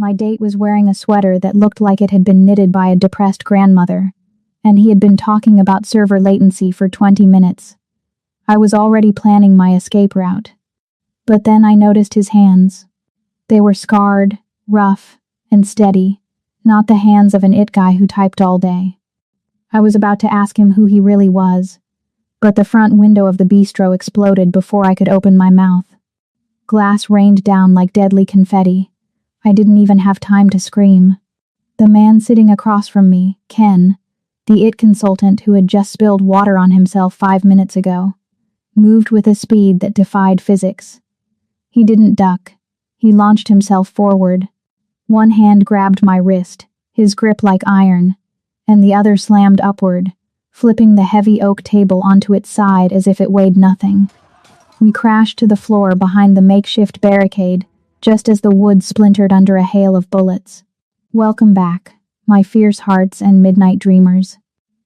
My date was wearing a sweater that looked like it had been knitted by a depressed grandmother, and he had been talking about server latency for 20 minutes. I was already planning my escape route. But then I noticed his hands. They were scarred, rough, and steady, not the hands of an it guy who typed all day. I was about to ask him who he really was, but the front window of the bistro exploded before I could open my mouth. Glass rained down like deadly confetti. I didn't even have time to scream. The man sitting across from me, Ken, the IT consultant who had just spilled water on himself 5 minutes ago, moved with a speed that defied physics. He didn't duck. He launched himself forward. One hand grabbed my wrist, his grip like iron, and the other slammed upward, flipping the heavy oak table onto its side as if it weighed nothing. We crashed to the floor behind the makeshift barricade, just as the wood splintered under a hail of bullets. Welcome back, my fierce hearts and midnight dreamers.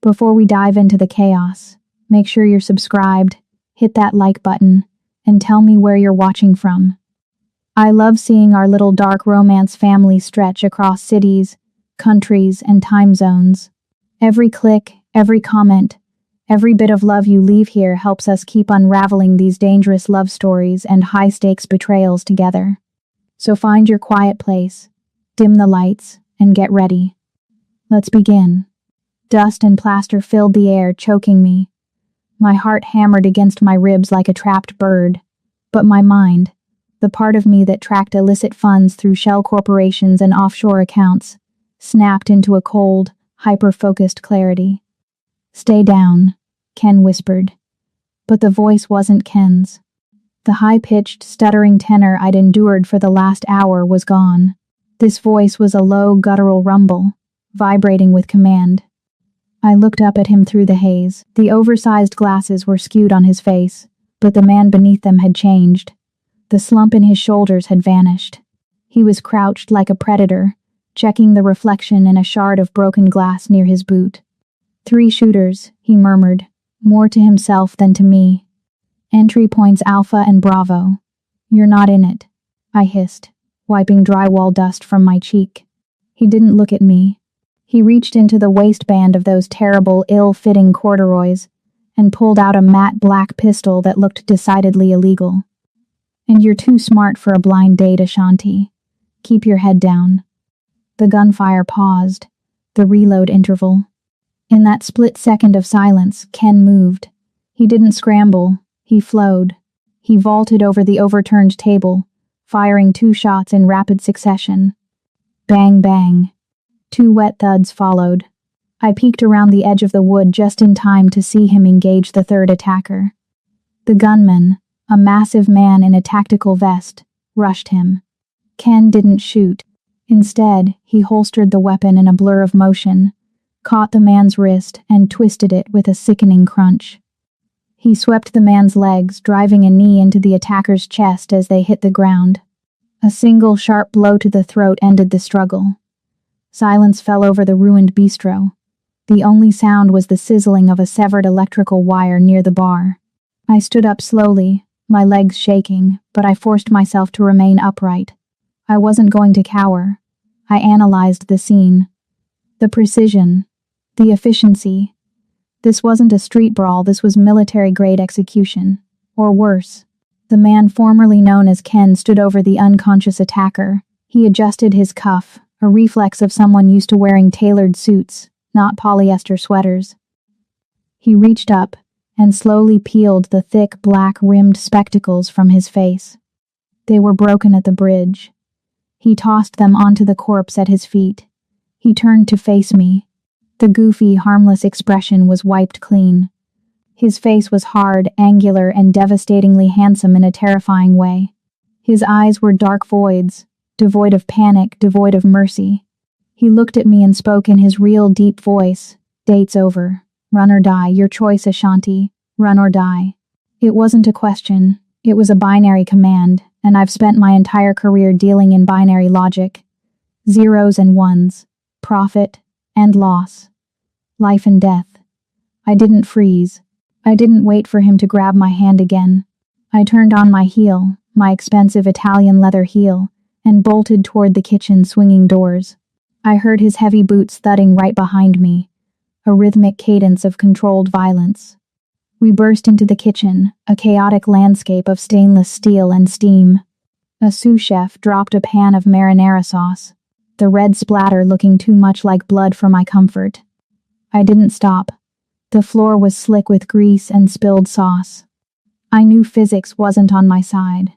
Before we dive into the chaos, make sure you're subscribed, hit that like button, and tell me where you're watching from. I love seeing our little dark romance family stretch across cities, countries, and time zones. Every click, every comment, every bit of love you leave here helps us keep unraveling these dangerous love stories and high-stakes betrayals together. So find your quiet place, dim the lights, and get ready. Let's begin. Dust and plaster filled the air, choking me. My heart hammered against my ribs like a trapped bird, but my mind, the part of me that tracked illicit funds through shell corporations and offshore accounts, snapped into a cold, hyper-focused clarity. Stay down, Ken whispered. But the voice wasn't Ken's. The high-pitched, stuttering tenor I'd endured for the last hour was gone. This voice was a low, guttural rumble, vibrating with command. I looked up at him through the haze. The oversized glasses were skewed on his face, but the man beneath them had changed. The slump in his shoulders had vanished. He was crouched like a predator, checking the reflection in a shard of broken glass near his boot. 3 shooters, he murmured, more to himself than to me. Entry points Alpha and Bravo. You're not in it, I hissed, wiping drywall dust from my cheek. He didn't look at me. He reached into the waistband of those terrible, ill-fitting corduroys and pulled out a matte black pistol that looked decidedly illegal. And you're too smart for a blind date, Ashanti. Keep your head down. The gunfire paused, the reload interval. In that split second of silence, Ken moved. He didn't scramble. He flowed. He vaulted over the overturned table, firing 2 shots in rapid succession. Bang, bang. 2 wet thuds followed. I peeked around the edge of the wood just in time to see him engage the 3rd attacker. The gunman, a massive man in a tactical vest, rushed him. Ken didn't shoot. Instead, he holstered the weapon in a blur of motion, caught the man's wrist, and twisted it with a sickening crunch. He swept the man's legs, driving a knee into the attacker's chest as they hit the ground. A single sharp blow to the throat ended the struggle. Silence fell over the ruined bistro. The only sound was the sizzling of a severed electrical wire near the bar. I stood up slowly, my legs shaking, but I forced myself to remain upright. I wasn't going to cower. I analyzed the scene. The precision. The efficiency. This wasn't a street brawl, this was military-grade execution. Or worse. The man formerly known as Ken stood over the unconscious attacker. He adjusted his cuff, a reflex of someone used to wearing tailored suits, not polyester sweaters. He reached up and slowly peeled the thick, black-rimmed spectacles from his face. They were broken at the bridge. He tossed them onto the corpse at his feet. He turned to face me. The goofy, harmless expression was wiped clean. His face was hard, angular, and devastatingly handsome in a terrifying way. His eyes were dark voids, devoid of panic, devoid of mercy. He looked at me and spoke in his real, deep voice. Date's over. Run or die. Your choice, Ashanti. Run or die. It wasn't a question. It was a binary command, and I've spent my entire career dealing in binary logic. Zeros and ones. Profit and loss. Life and death. I didn't freeze. I didn't wait for him to grab my hand again. I turned on my heel, my expensive Italian leather heel, and bolted toward the kitchen swinging doors. I heard his heavy boots thudding right behind me, a rhythmic cadence of controlled violence. We burst into the kitchen, a chaotic landscape of stainless steel and steam. A sous chef dropped a pan of marinara sauce, the red splatter looking too much like blood for my comfort. I didn't stop. The floor was slick with grease and spilled sauce. I knew physics wasn't on my side.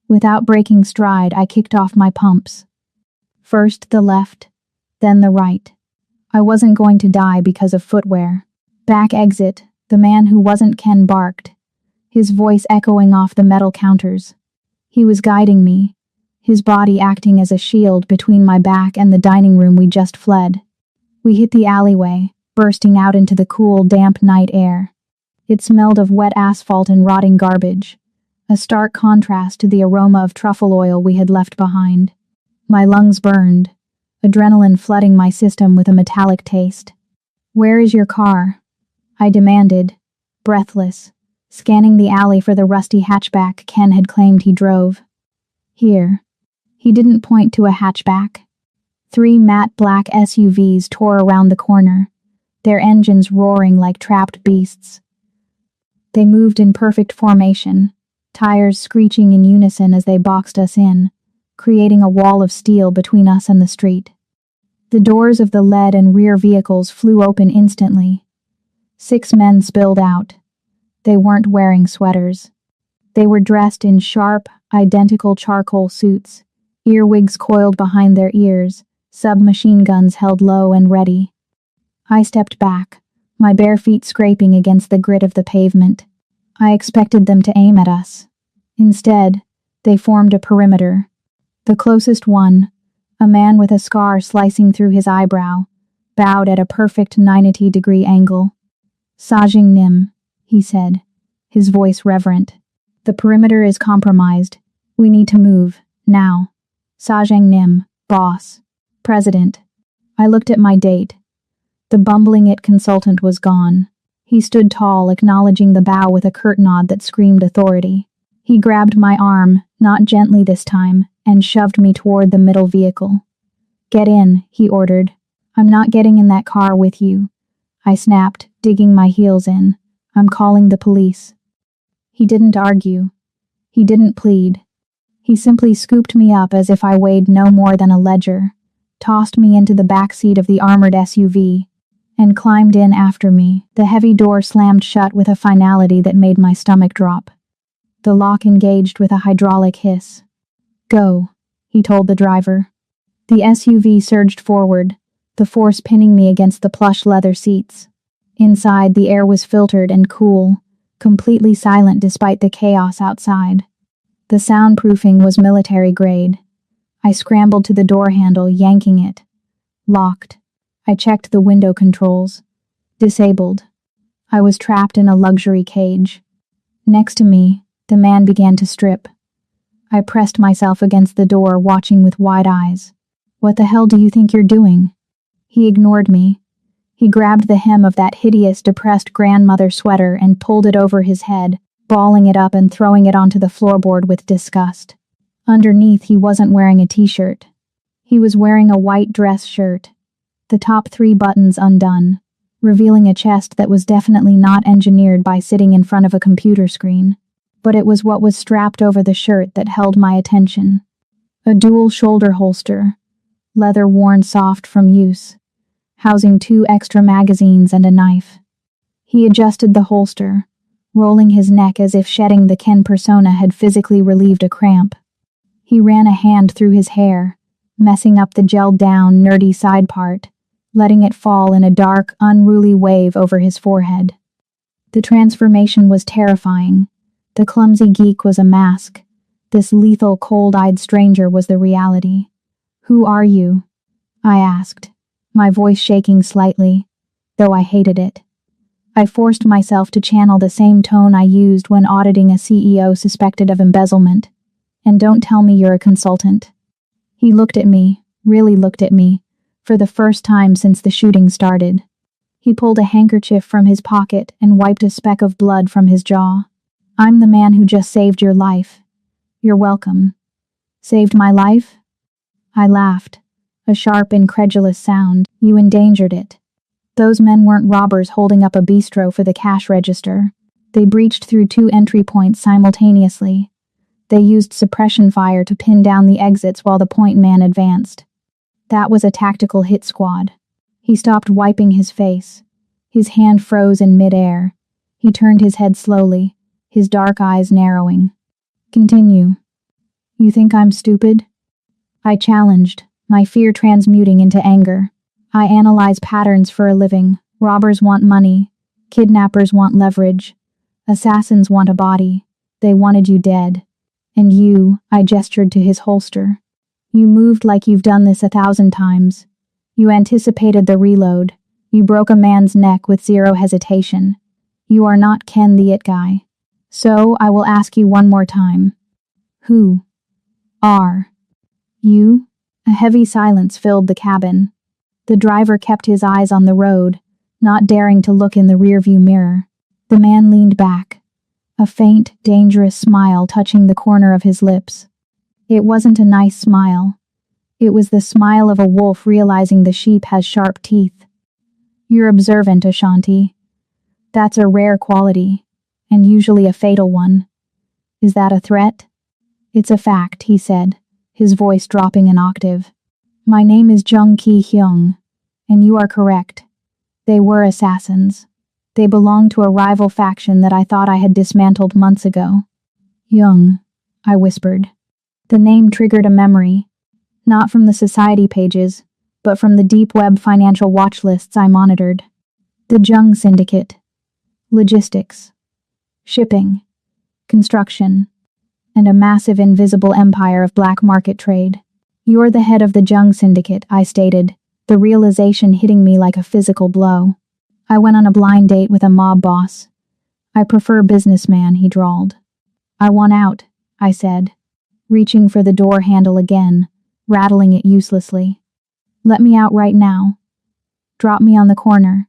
Without breaking stride, I kicked off my pumps. First the left, then the right. I wasn't going to die because of footwear. Back exit, the man who wasn't Ken barked, his voice echoing off the metal counters. He was guiding me, his body acting as a shield between my back and the dining room we just fled. We hit the alleyway, bursting out into the cool, damp night air. It smelled of wet asphalt and rotting garbage, a stark contrast to the aroma of truffle oil we had left behind. My lungs burned, adrenaline flooding my system with a metallic taste. "Where is your car?" I demanded, breathless, scanning the alley for the rusty hatchback Ken had claimed he drove. "Here." He didn't point to a hatchback. 3 matte black SUVs tore around the corner, their engines roaring like trapped beasts. They moved in perfect formation, tires screeching in unison as they boxed us in, creating a wall of steel between us and the street. The doors of the lead and rear vehicles flew open instantly. 6 men spilled out. They weren't wearing sweaters. They were dressed in sharp, identical charcoal suits, earwigs coiled behind their ears, submachine guns held low and ready. I stepped back, my bare feet scraping against the grit of the pavement. I expected them to aim at us. Instead, they formed a perimeter. The closest one, a man with a scar slicing through his eyebrow, bowed at a perfect 90-degree angle. "Sajing Nim," he said, his voice reverent. "The perimeter is compromised. We need to move, now. Sajang Nim, boss. President." I looked at my date. The bumbling it consultant was gone. He stood tall, acknowledging the bow with a curt nod that screamed authority. He grabbed my arm, not gently this time, and shoved me toward the middle vehicle. "Get in," he ordered. "I'm not getting in that car with you," I snapped, digging my heels in. "I'm calling the police." He didn't argue. He didn't plead. He simply scooped me up as if I weighed no more than a ledger, tossed me into the back seat of the armored SUV, and climbed in after me. The heavy door slammed shut with a finality that made my stomach drop. The lock engaged with a hydraulic hiss. "Go," he told the driver. The SUV surged forward, the force pinning me against the plush leather seats. Inside, the air was filtered and cool, completely silent despite the chaos outside. The soundproofing was military grade. I scrambled to the door handle, yanking it. Locked. I checked the window controls. Disabled. I was trapped in a luxury cage. Next to me, the man began to strip. I pressed myself against the door, watching with wide eyes. "What the hell do you think you're doing?" He ignored me. He grabbed the hem of that hideous, depressed grandmother sweater and pulled it over his head, balling it up and throwing it onto the floorboard with disgust. Underneath, he wasn't wearing a t-shirt. He was wearing a white dress shirt, the top 3 buttons undone, revealing a chest that was definitely not engineered by sitting in front of a computer screen. But it was what was strapped over the shirt that held my attention. A dual shoulder holster, leather worn soft from use, housing 2 extra magazines and a knife. He adjusted the holster, rolling his neck as if shedding the Ken persona had physically relieved a cramp. He ran a hand through his hair, messing up the gelled-down, nerdy side part, letting it fall in a dark, unruly wave over his forehead. The transformation was terrifying. The clumsy geek was a mask. This lethal, cold-eyed stranger was the reality. "Who are you?" I asked, my voice shaking slightly, though I hated it. I forced myself to channel the same tone I used when auditing a CEO suspected of embezzlement. "And don't tell me you're a consultant." He looked at me, really looked at me, for the first time since the shooting started. He pulled a handkerchief from his pocket and wiped a speck of blood from his jaw. "I'm the man who just saved your life." "You're welcome." "Saved my life?" I laughed. A sharp, incredulous sound. You endangered it. Those men weren't robbers holding up a bistro for the cash register. They breached through 2 entry points simultaneously. They used suppression fire to pin down the exits while the point man advanced. That was a tactical hit squad. He stopped wiping his face. His hand froze in midair. He turned his head slowly, his dark eyes narrowing. Continue. You think I'm stupid? I challenged, my fear transmuting into anger. I analyze patterns for a living. Robbers want money. Kidnappers want leverage. Assassins want a body. They wanted you dead. And you, I gestured to his holster. You moved like you've done this 1,000 times. You anticipated the reload. You broke a man's neck with zero hesitation. You are not Ken the It Guy. So, I will ask you one more time. Who are you? A heavy silence filled the cabin. The driver kept his eyes on the road, not daring to look in the rearview mirror. The man leaned back, a faint, dangerous smile touching the corner of his lips. It wasn't a nice smile. It was the smile of a wolf realizing the sheep has sharp teeth. You're observant, Ashanti. That's a rare quality, and usually a fatal one. Is that a threat? It's a fact, he said, his voice dropping an octave. My name is Jung Ki-hyung, and you are correct. They were assassins. They belonged to a rival faction that I thought I had dismantled months ago. Young, I whispered. The name triggered a memory, not from the society pages, but from the deep web financial watch lists I monitored. The Jung Syndicate. Logistics. Shipping. Construction. And a massive invisible empire of black market trade. You're the head of the Jung Syndicate, I stated, the realization hitting me like a physical blow. I went on a blind date with a mob boss. I prefer businessman, he drawled. I want out, I said, reaching for the door handle again, rattling it uselessly. Let me out right now. Drop me on the corner.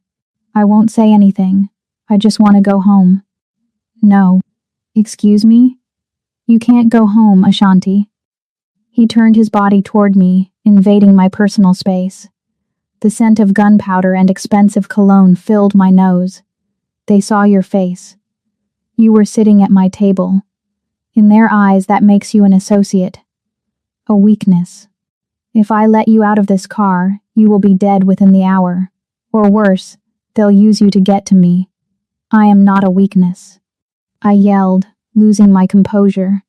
I won't say anything. I just want to go home. No. Excuse me? You can't go home, Ashanti. He turned his body toward me, invading my personal space. The scent of gunpowder and expensive cologne filled my nose. They saw your face. You were sitting at my table. In their eyes, that makes you an associate. A weakness. If I let you out of this car, you will be dead within the hour. Or worse, they'll use you to get to me. I am not a weakness. I yelled, losing my composure.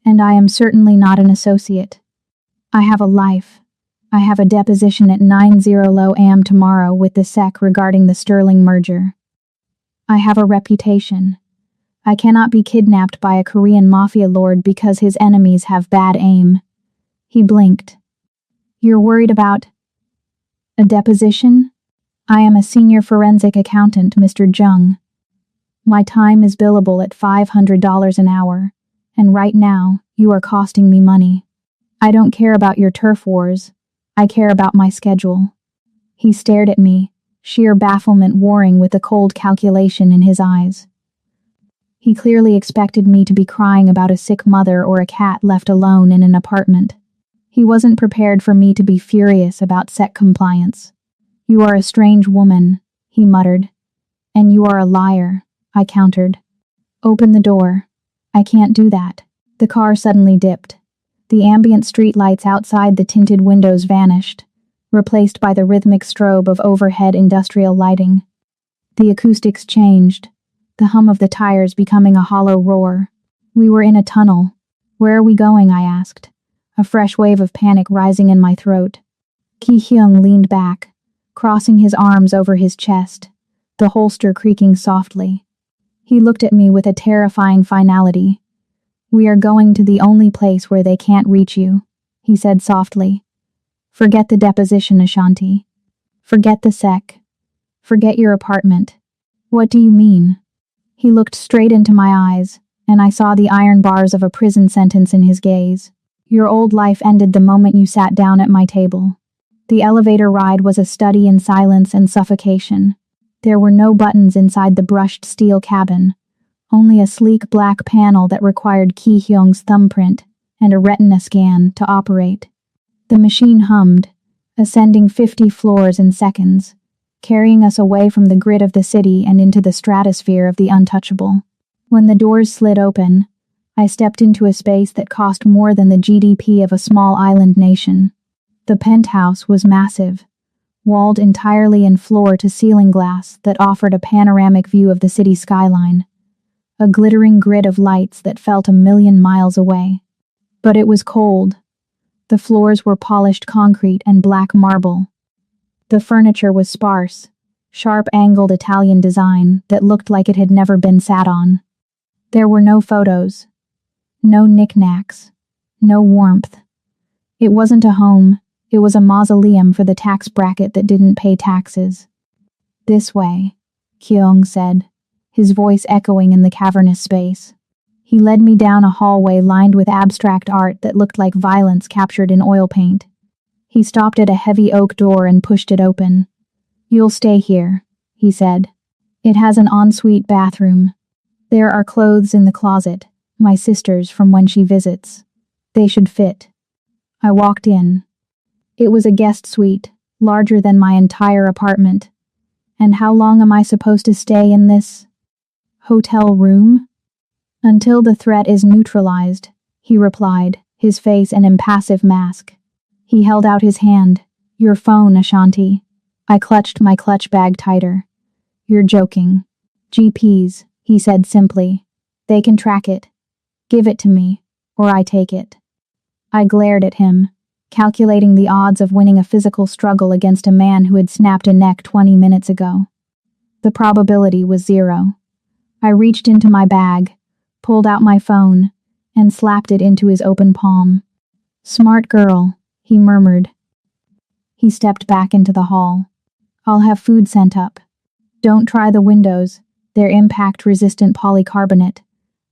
And I am certainly not an associate. I have a life. I have a deposition at 9:00 a.m. tomorrow with the SEC regarding the Sterling merger. I have a reputation. I cannot be kidnapped by a Korean Mafia lord because his enemies have bad aim. He blinked. You're worried about a deposition? I am a senior forensic accountant, Mr. Jung. My time is billable at $500 an hour, and right now, you are costing me money. I don't care about your turf wars. I care about my schedule. He stared at me, sheer bafflement warring with the cold calculation in his eyes. He clearly expected me to be crying about a sick mother or a cat left alone in an apartment. He wasn't prepared for me to be furious about SEC compliance. You are a strange woman, he muttered. And you are a liar, I countered. Open the door. I can't do that. The car suddenly dipped. The ambient streetlights outside the tinted windows vanished, replaced by the rhythmic strobe of overhead industrial lighting. The acoustics changed, the hum of the tires becoming a hollow roar. We were in a tunnel. Where are we going? I asked, a fresh wave of panic rising in my throat. Ki-hyung leaned back, crossing his arms over his chest, the holster creaking softly. He looked at me with a terrifying finality. We are going to the only place where they can't reach you, he said softly. Forget the deposition, Ashanti. Forget the SEC. Forget your apartment. What do you mean? He looked straight into my eyes, and I saw the iron bars of a prison sentence in his gaze. Your old life ended the moment you sat down at my table. The elevator ride was a study in silence and suffocation. There were no buttons inside the brushed steel cabin, only a sleek black panel that required Ki-hyung's thumbprint and a retina scan to operate. The machine hummed, ascending 50 floors in seconds, carrying us away from the grid of the city and into the stratosphere of the untouchable. When the doors slid open, I stepped into a space that cost more than the GDP of a small island nation. The penthouse was massive, walled entirely in floor-to-ceiling glass that offered a panoramic view of the city skyline, a glittering grid of lights that felt a million miles away. But it was cold. The floors were polished concrete and black marble. The furniture was sparse, sharp-angled Italian design that looked like it had never been sat on. There were no photos, no knickknacks, no warmth. It wasn't a home, it was a mausoleum for the tax bracket that didn't pay taxes. "This way," Kyung said, his voice echoing in the cavernous space. He led me down a hallway lined with abstract art that looked like violence captured in oil paint. He stopped at a heavy oak door and pushed it open. "You'll stay here," he said. "It has an ensuite bathroom. There are clothes in the closet, my sister's from when she visits. They should fit." I walked in. It was a guest suite, larger than my entire apartment. "And how long am I supposed to stay in this hotel room?" "Until the threat is neutralized," he replied, his face an impassive mask. He held out his hand. "Your phone, Ashanti." I clutched my clutch bag tighter. "You're joking." "GPs," he said simply. "They can track it. Give it to me, or I take it." I glared at him, calculating the odds of winning a physical struggle against a man who had snapped a neck 20 minutes ago. The probability was 0. I reached into my bag, pulled out my phone, and slapped it into his open palm. "Smart girl," he murmured. He stepped back into the hall. "I'll have food sent up. Don't try the windows, they're impact-resistant polycarbonate.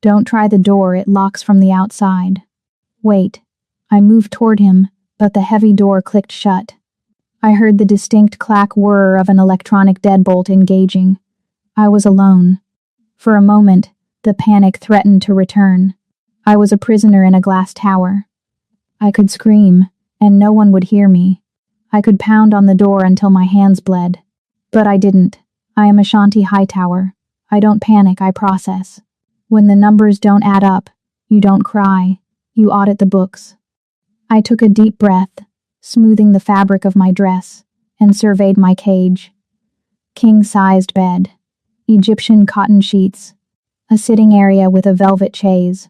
Don't try the door, it locks from the outside." "Wait." I moved toward him, but the heavy door clicked shut. I heard the distinct clack whir of an electronic deadbolt engaging. I was alone. For a moment, the panic threatened to return. I was a prisoner in a glass tower. I could scream, and no one would hear me. I could pound on the door until my hands bled. But I didn't. I am Ashanti Hightower. I don't panic, I process. When the numbers don't add up, you don't cry, you audit the books. I took a deep breath, smoothing the fabric of my dress, and surveyed my cage. King-sized bed, Egyptian cotton sheets, a sitting area with a velvet chaise,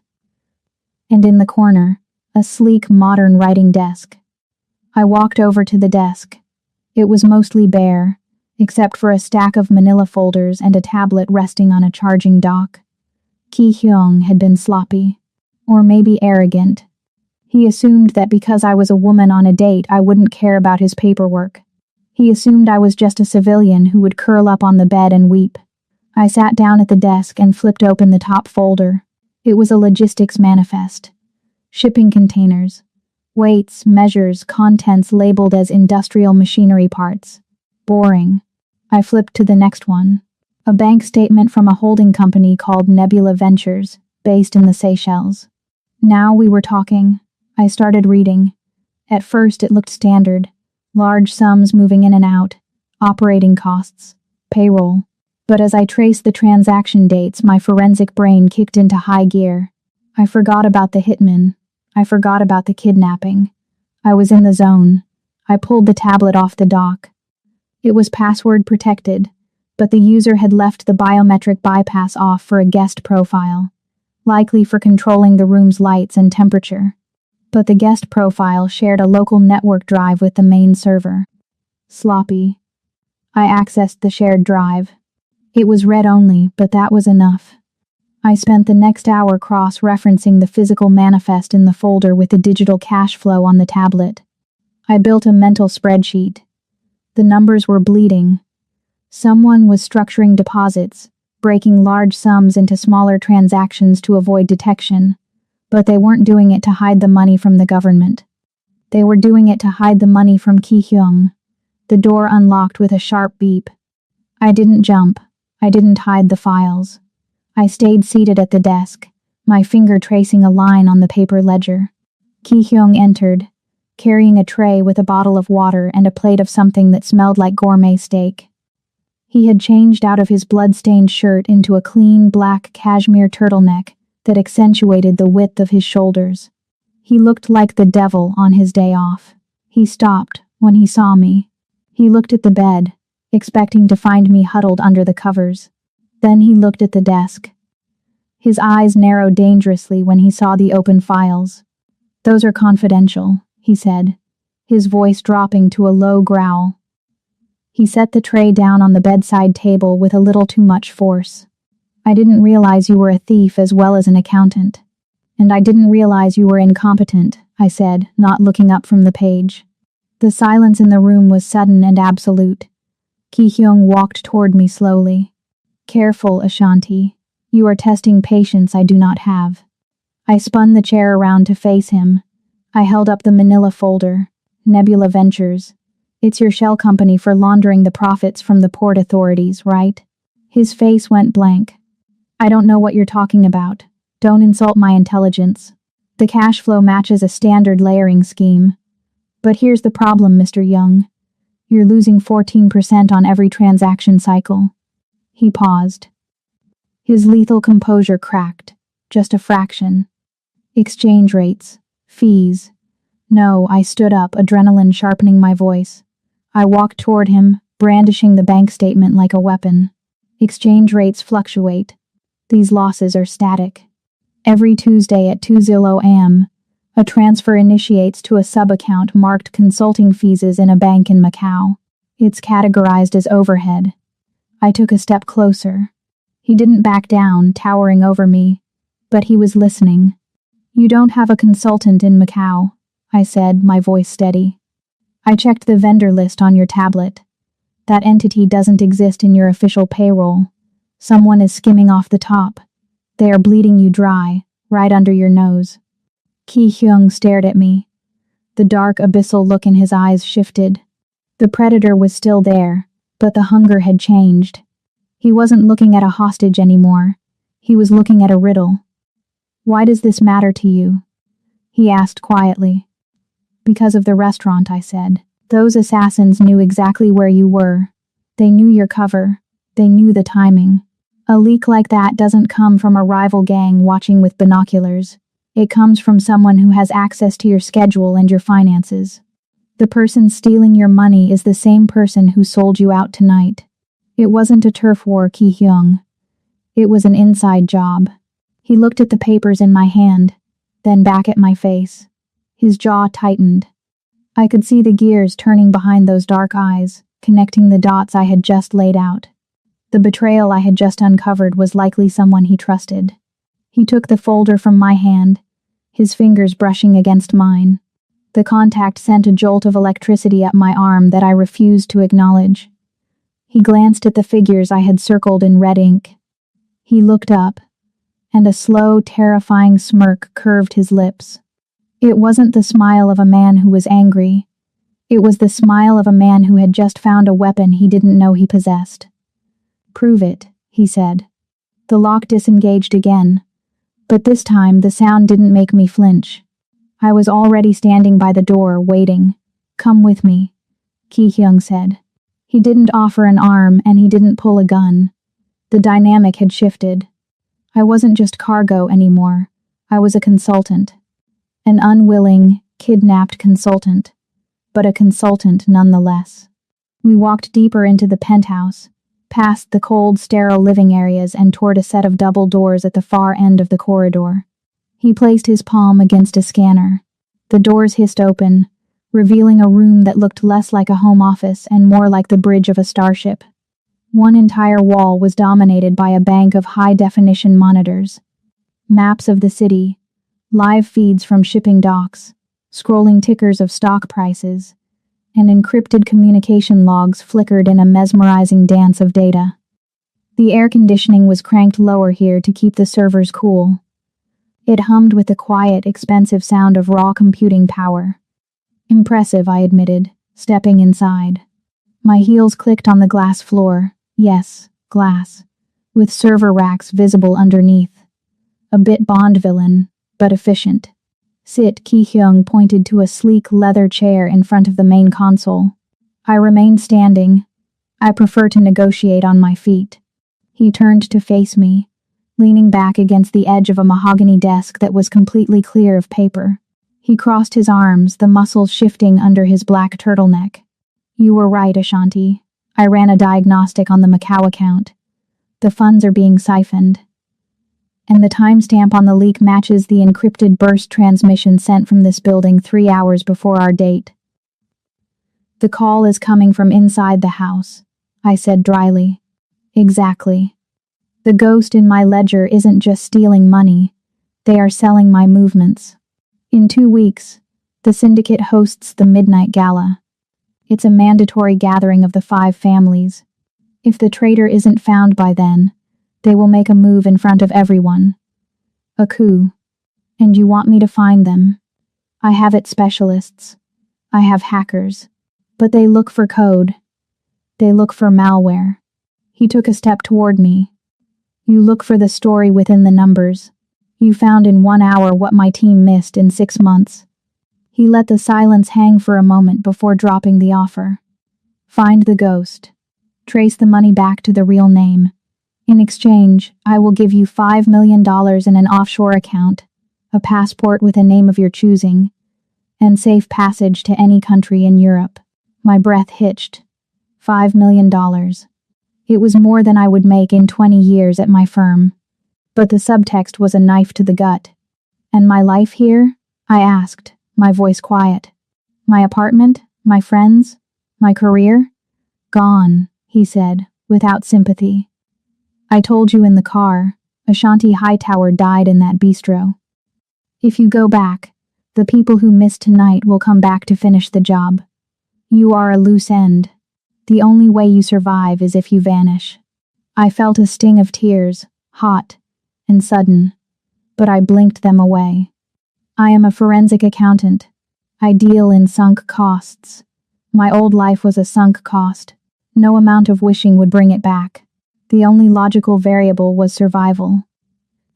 and in the corner, a sleek modern writing desk. I walked over to the desk. It was mostly bare, except for a stack of manila folders and a tablet resting on a charging dock. Ki Hyung had been sloppy, or maybe arrogant. He assumed that because I was a woman on a date I wouldn't care about his paperwork. He assumed I was just a civilian who would curl up on the bed and weep. I sat down at the desk and flipped open the top folder. It was a logistics manifest. Shipping containers. Weights, measures, contents labeled as industrial machinery parts. Boring. I flipped to the next one. A bank statement from a holding company called Nebula Ventures, based in the Seychelles. Now we were talking. I started reading. At first it looked standard. Large sums moving in and out. Operating costs. Payroll. But as I traced the transaction dates, my forensic brain kicked into high gear. I forgot about the hitman. I forgot about the kidnapping. I was in the zone. I pulled the tablet off the dock. It was password protected, but the user had left the biometric bypass off for a guest profile, likely for controlling the room's lights and temperature. But the guest profile shared a local network drive with the main server. Sloppy. I accessed the shared drive. It was read-only, but that was enough. I spent the next hour cross-referencing the physical manifest in the folder with the digital cash flow on the tablet. I built a mental spreadsheet. The numbers were bleeding. Someone was structuring deposits, breaking large sums into smaller transactions to avoid detection, but they weren't doing it to hide the money from the government. They were doing it to hide the money from Ki Hyung. The door unlocked with a sharp beep. I didn't jump. I didn't hide the files. I stayed seated at the desk, my finger tracing a line on the paper ledger. Ki Hyung entered, carrying a tray with a bottle of water and a plate of something that smelled like gourmet steak. He had changed out of his blood-stained shirt into a clean black cashmere turtleneck that accentuated the width of his shoulders. He looked like the devil on his day off. He stopped when he saw me. He looked at the bed, expecting to find me huddled under the covers. Then he looked at the desk. His eyes narrowed dangerously when he saw the open files. "Those are confidential," he said, his voice dropping to a low growl. He set the tray down on the bedside table with a little too much force. "I didn't realize you were a thief as well as an accountant. And I didn't realize you were incompetent," I said, not looking up from the page. The silence in the room was sudden and absolute. Ki-hyung walked toward me slowly. "Careful, Ashanti. You are testing patience I do not have." I spun the chair around to face him. I held up the manila folder. "Nebula Ventures. It's your shell company for laundering the profits from the port authorities, right?" His face went blank. "I don't know what you're talking about. Don't insult my intelligence. The cash flow matches a standard layering scheme. But here's the problem, Mr. Young. You're losing 14% on every transaction cycle." He paused. His lethal composure cracked. "Just a fraction. Exchange rates. Fees." "No," I stood up, adrenaline sharpening my voice. I walked toward him, brandishing the bank statement like a weapon. "Exchange rates fluctuate. These losses are static. Every Tuesday at 2:00 a.m., a transfer initiates to a sub-account marked consulting fees in a bank in Macau. It's categorized as overhead." I took a step closer. He didn't back down, towering over me, but he was listening. "You don't have a consultant in Macau," I said, my voice steady. "I checked the vendor list on your tablet. That entity doesn't exist in your official payroll. Someone is skimming off the top. They are bleeding you dry, right under your nose." Ki-hyung stared at me. The dark, abyssal look in his eyes shifted. The predator was still there, but the hunger had changed. He wasn't looking at a hostage anymore. He was looking at a riddle. "Why does this matter to you?" he asked quietly. "Because of the restaurant," I said. "Those assassins knew exactly where you were. They knew your cover. They knew the timing. A leak like that doesn't come from a rival gang watching with binoculars. It comes from someone who has access to your schedule and your finances. The person stealing your money is the same person who sold you out tonight. It wasn't a turf war, Ki-hyung. It was an inside job." He looked at the papers in my hand, then back at my face. His jaw tightened. I could see the gears turning behind those dark eyes, connecting the dots I had just laid out. The betrayal I had just uncovered was likely someone he trusted. He took the folder from my hand, his fingers brushing against mine. The contact sent a jolt of electricity up my arm that I refused to acknowledge. He glanced at the figures I had circled in red ink. He looked up, and a slow, terrifying smirk curved his lips. It wasn't the smile of a man who was angry. It was the smile of a man who had just found a weapon he didn't know he possessed. "Prove it," he said. The lock disengaged again, but this time the sound didn't make me flinch. I was already standing by the door, waiting. "Come with me," Ki-hyung said. He didn't offer an arm and he didn't pull a gun. The dynamic had shifted. I wasn't just cargo anymore. I was a consultant. An unwilling, kidnapped consultant, but a consultant nonetheless. We walked deeper into the penthouse, past the cold, sterile living areas and toward a set of double doors at the far end of the corridor. He placed his palm against a scanner. The doors hissed open, revealing a room that looked less like a home office and more like the bridge of a starship. One entire wall was dominated by a bank of high-definition monitors. Maps of the city, live feeds from shipping docks, scrolling tickers of stock prices, and encrypted communication logs flickered in a mesmerizing dance of data. The air conditioning was cranked lower here to keep the servers cool. It hummed with the quiet, expensive sound of raw computing power. Impressive, I admitted, stepping inside. My heels clicked on the glass floor. Yes, glass, with server racks visible underneath. A bit Bond villain, but efficient. Sit, Ki-hyung pointed to a sleek leather chair in front of the main console. I remained standing. I prefer to negotiate on my feet. He turned to face me, leaning back against the edge of a mahogany desk that was completely clear of paper. He crossed his arms, the muscles shifting under his black turtleneck. You were right, Ashanti. I ran a diagnostic on the Macau account. The funds are being siphoned. And the timestamp on the leak matches the encrypted burst transmission sent from this building 3 hours before our date. The call is coming from inside the house, I said dryly. Exactly. The ghost in my ledger isn't just stealing money. They are selling my movements. In 2 weeks, the syndicate hosts the Midnight Gala. It's a mandatory gathering of the 5 families. If the traitor isn't found by then, they will make a move in front of everyone. A coup. And you want me to find them. I have it specialists. I have hackers. But they look for code. They look for malware. He took a step toward me. You look for the story within the numbers. You found in 1 hour what my team missed in 6 months. He let the silence hang for a moment before dropping the offer. Find the ghost. Trace the money back to the real name. In exchange, I will give you $5 million in an offshore account, a passport with a name of your choosing, and safe passage to any country in Europe. My breath hitched. $5 million. It was more than I would make in 20 years at my firm. But the subtext was a knife to the gut. And my life here? I asked, my voice quiet. My apartment? My friends? My career? Gone, he said, without sympathy. I told you in the car, Ashanti Hightower died in that bistro. If you go back, the people who missed tonight will come back to finish the job. You are a loose end. The only way you survive is if you vanish. I felt a sting of tears, hot and sudden, but I blinked them away. I am a forensic accountant. I deal in sunk costs. My old life was a sunk cost. No amount of wishing would bring it back. The only logical variable was survival.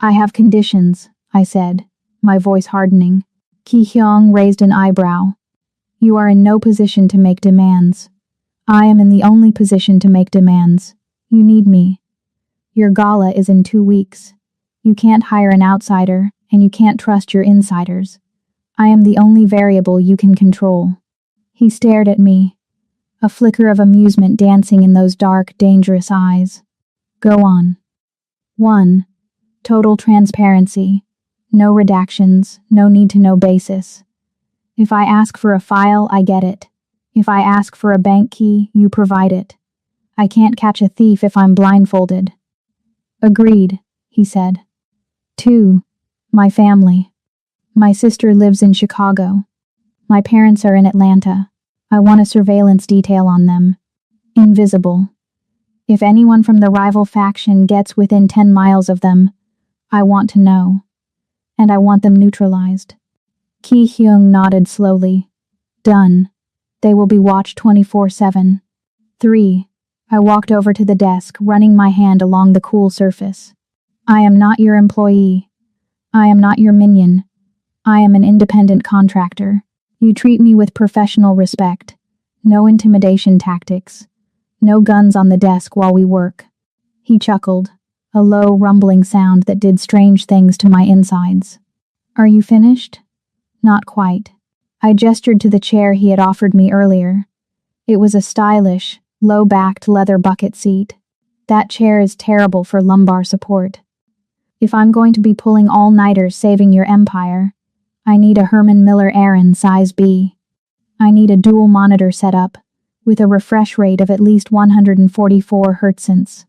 I have conditions, I said, my voice hardening. Ki-hyung raised an eyebrow. You are in no position to make demands. I am in the only position to make demands. You need me. Your gala is in 2 weeks. You can't hire an outsider, and you can't trust your insiders. I am the only variable you can control. He stared at me, a flicker of amusement dancing in those dark, dangerous eyes. Go on. 1. Total transparency. No redactions, no need-to-know basis. If I ask for a file, I get it. If I ask for a bank key, you provide it. I can't catch a thief if I'm blindfolded. Agreed, he said. 2. My family. My sister lives in Chicago. My parents are in Atlanta. I want a surveillance detail on them. Invisible. If anyone from the rival faction gets within 10 miles of them, I want to know. And I want them neutralized. Ki-hyung nodded slowly. Done. They will be watched 24/7. 3. I walked over to the desk, running my hand along the cool surface. I am not your employee. I am not your minion. I am an independent contractor. You treat me with professional respect. No intimidation tactics. No guns on the desk while we work. He chuckled, a low, rumbling sound that did strange things to my insides. Are you finished? Not quite. I gestured to the chair he had offered me earlier. It was a stylish, low-backed leather bucket seat. That chair is terrible for lumbar support. If I'm going to be pulling all-nighters saving your empire, I need a Herman Miller Aaron size B. I need a dual monitor setup, with a refresh rate of at least 144 Hz.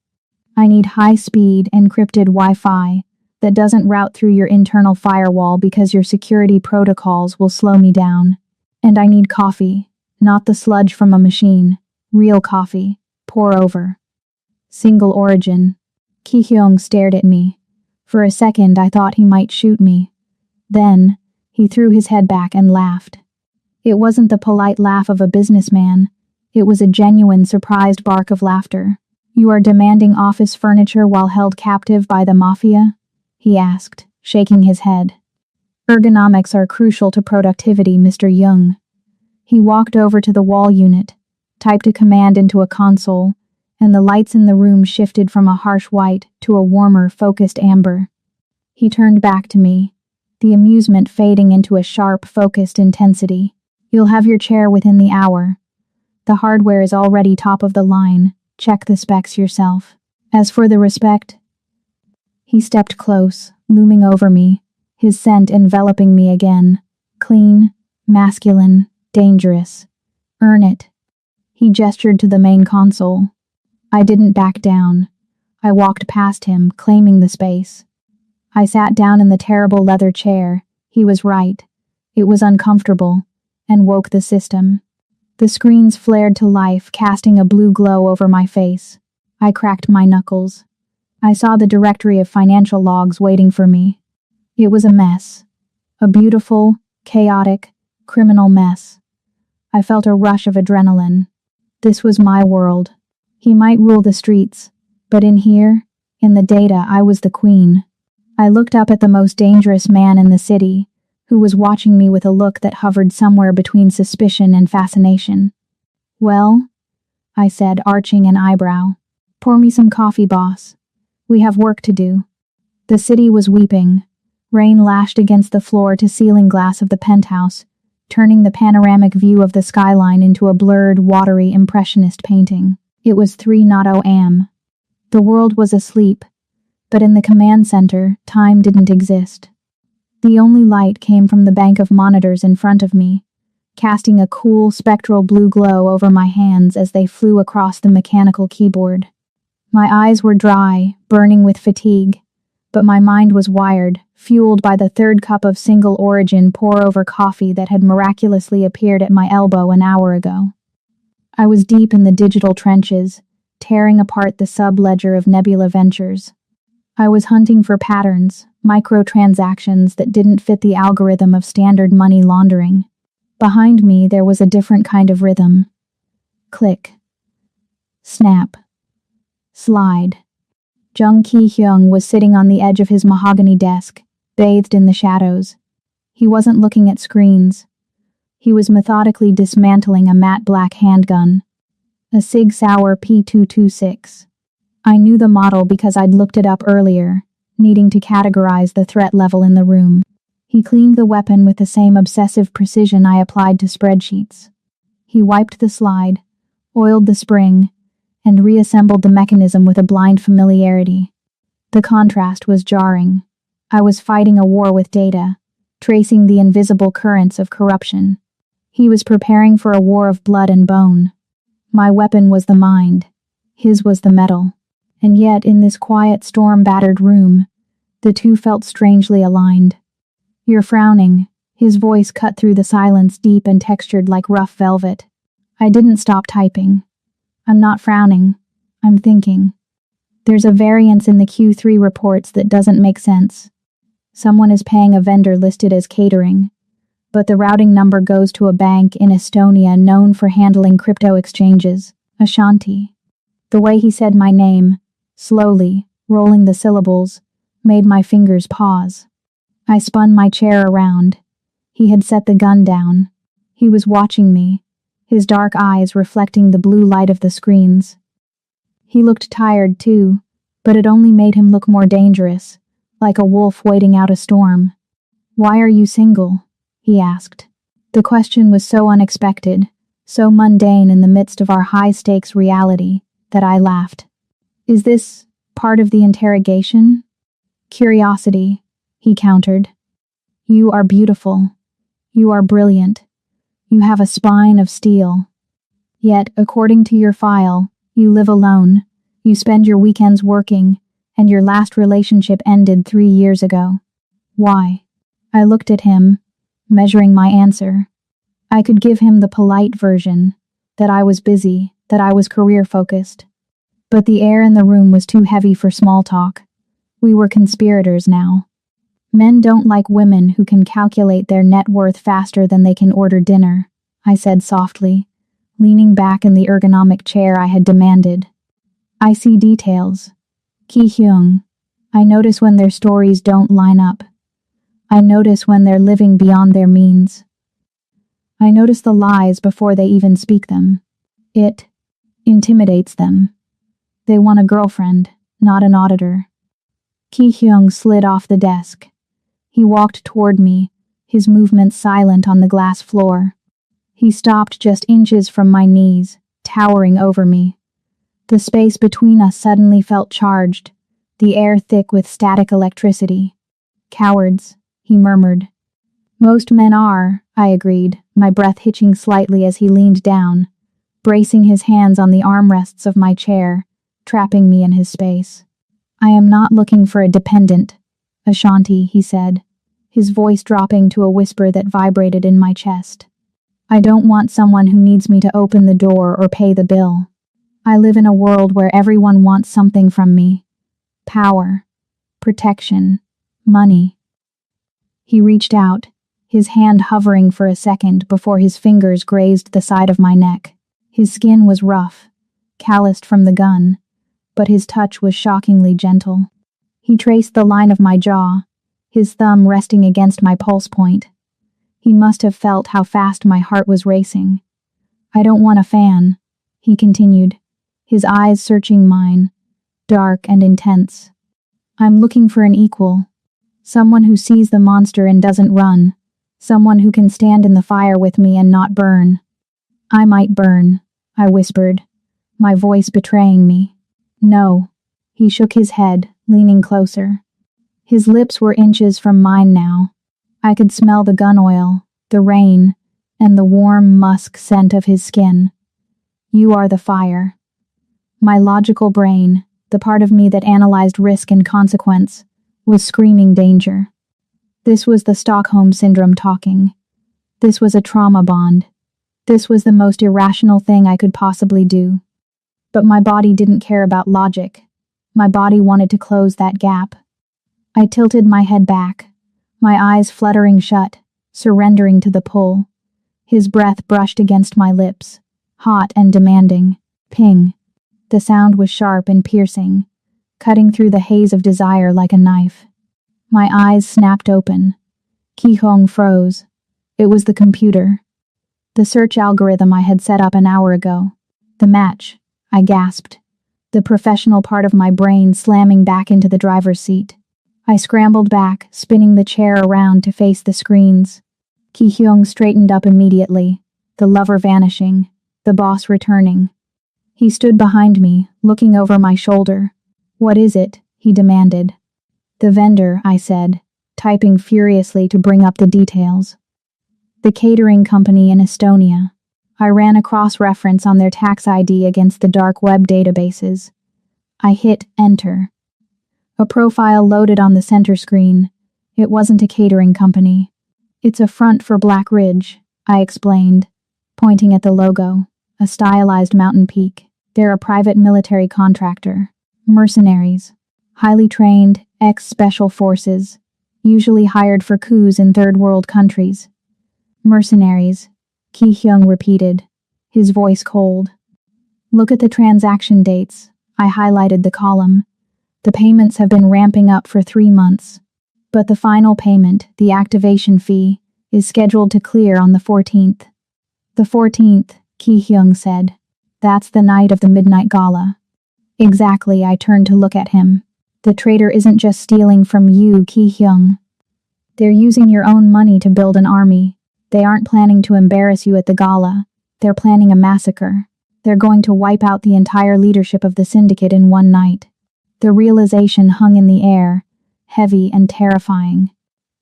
I need high-speed, encrypted Wi-Fi that doesn't route through your internal firewall because your security protocols will slow me down. And I need coffee, not the sludge from a machine. Real coffee. Pour over. Single origin. Ki-hyung stared at me. For a second, I thought he might shoot me. Then, he threw his head back and laughed. It wasn't the polite laugh of a businessman. It was a genuine, surprised bark of laughter. You are demanding office furniture while held captive by the Mafia? He asked, shaking his head. Ergonomics are crucial to productivity, Mr. Young. He walked over to the wall unit, typed a command into a console, and the lights in the room shifted from a harsh white to a warmer, focused amber. He turned back to me, the amusement fading into a sharp, focused intensity. You'll have your chair within the hour. The hardware is already top of the line. Check the specs yourself. As for the respect, he stepped close, looming over me, his scent enveloping me again. Clean, masculine, dangerous. Earn it. He gestured to the main console. I didn't back down. I walked past him, claiming the space. I sat down in the terrible leather chair. He was right. It was uncomfortable, and woke the system. The screens flared to life, casting a blue glow over my face. I cracked my knuckles. I saw the directory of financial logs waiting for me. It was a mess. A beautiful, chaotic, criminal mess. I felt a rush of adrenaline. This was my world. He might rule the streets, but in here, in the data, I was the queen. I looked up at the most dangerous man in the city, who was watching me with a look that hovered somewhere between suspicion and fascination. Well, I said, arching an eyebrow. Pour me some coffee, boss. We have work to do. The city was weeping. Rain lashed against the floor-to-ceiling glass of the penthouse, turning the panoramic view of the skyline into a blurred, watery, impressionist painting. It was 3:00 am. The world was asleep, but in the command center, time didn't exist. The only light came from the bank of monitors in front of me, casting a cool, spectral blue glow over my hands as they flew across the mechanical keyboard. My eyes were dry, burning with fatigue, but my mind was wired, fueled by the third cup of single-origin pour-over coffee that had miraculously appeared at my elbow an hour ago. I was deep in the digital trenches, tearing apart the sub-ledger of Nebula Ventures. I was hunting for patterns, microtransactions that didn't fit the algorithm of standard money laundering. Behind me, there was a different kind of rhythm. Click. Snap. Slide. Jung Ki-hyung was sitting on the edge of his mahogany desk, bathed in the shadows. He wasn't looking at screens. He was methodically dismantling a matte black handgun, a Sig Sauer P226. I knew the model because I'd looked it up earlier, needing to categorize the threat level in the room. He cleaned the weapon with the same obsessive precision I applied to spreadsheets. He wiped the slide, oiled the spring, and reassembled the mechanism with a blind familiarity. The contrast was jarring. I was fighting a war with data, tracing the invisible currents of corruption. He was preparing for a war of blood and bone. My weapon was the mind. His was the metal. And yet, in this quiet, storm-battered room, the two felt strangely aligned. You're frowning. His voice cut through the silence, deep and textured like rough velvet. I didn't stop typing. I'm not frowning. I'm thinking. There's a variance in the Q3 reports that doesn't make sense. Someone is paying a vendor listed as catering, but the routing number goes to a bank in Estonia known for handling crypto exchanges, Ashanti. The way he said my name, slowly, rolling the syllables, made my fingers pause. I spun my chair around. He had set the gun down. He was watching me, his dark eyes reflecting the blue light of the screens. He looked tired too, but it only made him look more dangerous, like a wolf waiting out a storm. Why are you single? He asked. The question was so unexpected, so mundane in the midst of our high-stakes reality, that I laughed. Is this part of the interrogation? Curiosity, he countered. You are beautiful. You are brilliant. You have a spine of steel. Yet, according to your file, you live alone. You spend your weekends working, and your last relationship ended 3 years ago. Why? I looked at him, measuring my answer. I could give him the polite version, that I was busy, that I was career-focused. But the air in the room was too heavy for small talk. We were conspirators now. Men don't like women who can calculate their net worth faster than they can order dinner, I said softly, leaning back in the ergonomic chair I had demanded. I see details. Ki-hyung. I notice when their stories don't line up. I notice when they're living beyond their means. I notice the lies before they even speak them. It intimidates them. They want a girlfriend, not an auditor. Ki-hyung slid off the desk. He walked toward me, his movements silent on the glass floor. He stopped just inches from my knees, towering over me. The space between us suddenly felt charged, the air thick with static electricity. "Cowards," he murmured. "Most men are," I agreed, my breath hitching slightly as he leaned down, bracing his hands on the armrests of my chair, trapping me in his space. "I am not looking for a dependent, Ashanti," he said, his voice dropping to a whisper that vibrated in my chest. "I don't want someone who needs me to open the door or pay the bill. I live in a world where everyone wants something from me. Power, protection, money." He reached out, his hand hovering for a second before his fingers grazed the side of my neck. His skin was rough, calloused from the gun, but his touch was shockingly gentle. He traced the line of my jaw, his thumb resting against my pulse point. He must have felt how fast my heart was racing. "I don't want a fan," he continued, his eyes searching mine, dark and intense. "I'm looking for an equal. Someone who sees the monster and doesn't run. Someone who can stand in the fire with me and not burn." "I might burn," I whispered, my voice betraying me. "No." He shook his head, leaning closer. His lips were inches from mine now. I could smell the gun oil, the rain, and the warm musk scent of his skin. "You are the fire." My logical brain, the part of me that analyzed risk and consequence, was screaming danger. This was the Stockholm Syndrome talking. This was a trauma bond. This was the most irrational thing I could possibly do. But my body didn't care about logic. My body wanted to close that gap. I tilted my head back, my eyes fluttering shut, surrendering to the pull. His breath brushed against my lips, hot and demanding. Ping. The sound was sharp and piercing, cutting through the haze of desire like a knife. My eyes snapped open. Ki-hyung froze. It was the computer. The search algorithm I had set up an hour ago. The match, I gasped, the professional part of my brain slamming back into the driver's seat. I scrambled back, spinning the chair around to face the screens. Ki-hyung straightened up immediately, the lover vanishing, the boss returning. He stood behind me, looking over my shoulder. "What is it?" he demanded. "The vendor," I said, typing furiously to bring up the details. "The catering company in Estonia." I ran a cross-reference on their tax ID against the dark web databases. I hit enter. A profile loaded on the center screen. It wasn't a catering company. "It's a front for Black Ridge," I explained, pointing at the logo, a stylized mountain peak. "They're a private military contractor. Mercenaries. Highly trained, ex-special forces, usually hired for coups in third world countries." "Mercenaries," Ki-hyung repeated, his voice cold. "Look at the transaction dates." I highlighted the column. "The payments have been ramping up for 3 months. But the final payment, the activation fee, is scheduled to clear on the 14th. "The 14th, Ki-hyung said. "That's the night of the midnight gala." "Exactly," I turned to look at him. "The traitor isn't just stealing from you, Ki-hyung. They're using your own money to build an army. They aren't planning to embarrass you at the gala. They're planning a massacre. They're going to wipe out the entire leadership of the syndicate in one night." The realization hung in the air, heavy and terrifying.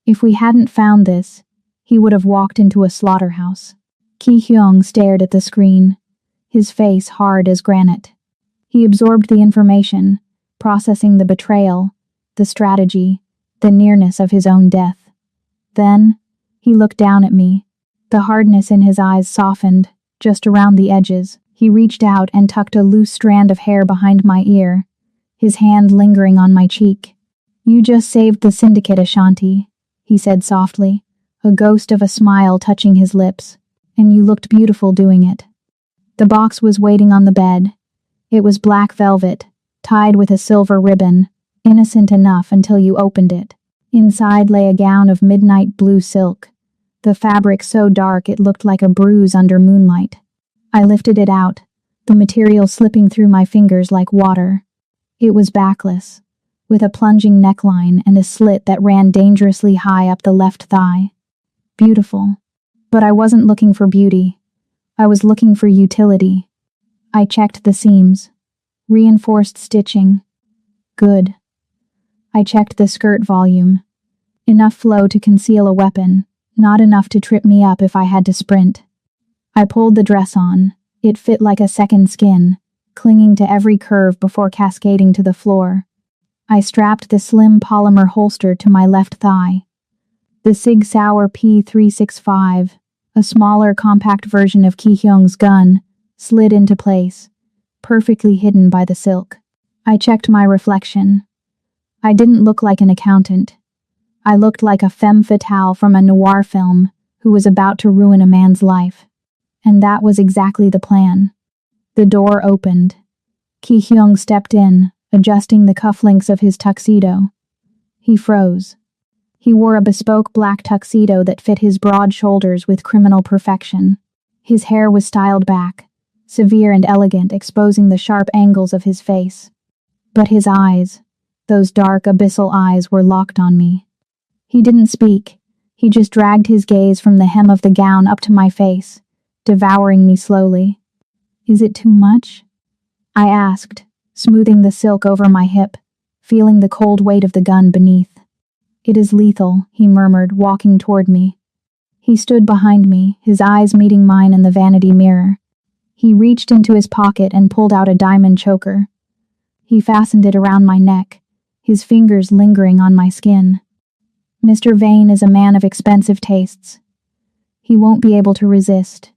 If we hadn't found this, he would have walked into a slaughterhouse. Ki-hyung stared at the screen, his face hard as granite. He absorbed the information, processing the betrayal, the strategy, the nearness of his own death. Then, he looked down at me. The hardness in his eyes softened, just around the edges. He reached out and tucked a loose strand of hair behind my ear, his hand lingering on my cheek. "You just saved the syndicate, Ashanti," he said softly, a ghost of a smile touching his lips. "And you looked beautiful doing it." The box was waiting on the bed. It was black velvet, tied with a silver ribbon, innocent enough until you opened it. Inside lay a gown of midnight blue silk, the fabric so dark it looked like a bruise under moonlight. I lifted it out, the material slipping through my fingers like water. It was backless, with a plunging neckline and a slit that ran dangerously high up the left thigh. Beautiful. But I wasn't looking for beauty. I was looking for utility. I checked the seams. Reinforced stitching. Good. I checked the skirt volume. Enough flow to conceal a weapon, not enough to trip me up if I had to sprint. I pulled the dress on. It fit like a second skin, clinging to every curve before cascading to the floor. I strapped the slim polymer holster to my left thigh. The Sig Sauer P365, a smaller, compact version of Ki-hyung's gun, slid into place, perfectly hidden by the silk. I checked my reflection. I didn't look like an accountant. I looked like a femme fatale from a noir film who was about to ruin a man's life. And that was exactly the plan. The door opened. Ki-hyung stepped in, adjusting the cufflinks of his tuxedo. He froze. He wore a bespoke black tuxedo that fit his broad shoulders with criminal perfection. His hair was styled back, severe and elegant, exposing the sharp angles of his face. But his eyes, those dark, abyssal eyes, were locked on me. He didn't speak. He just dragged his gaze from the hem of the gown up to my face, devouring me slowly. "Is it too much?" I asked, smoothing the silk over my hip, feeling the cold weight of the gun beneath. "It is lethal," he murmured, walking toward me. He stood behind me, his eyes meeting mine in the vanity mirror. He reached into his pocket and pulled out a diamond choker. He fastened it around my neck, his fingers lingering on my skin. "Mr. Vane is a man of expensive tastes. He won't be able to resist."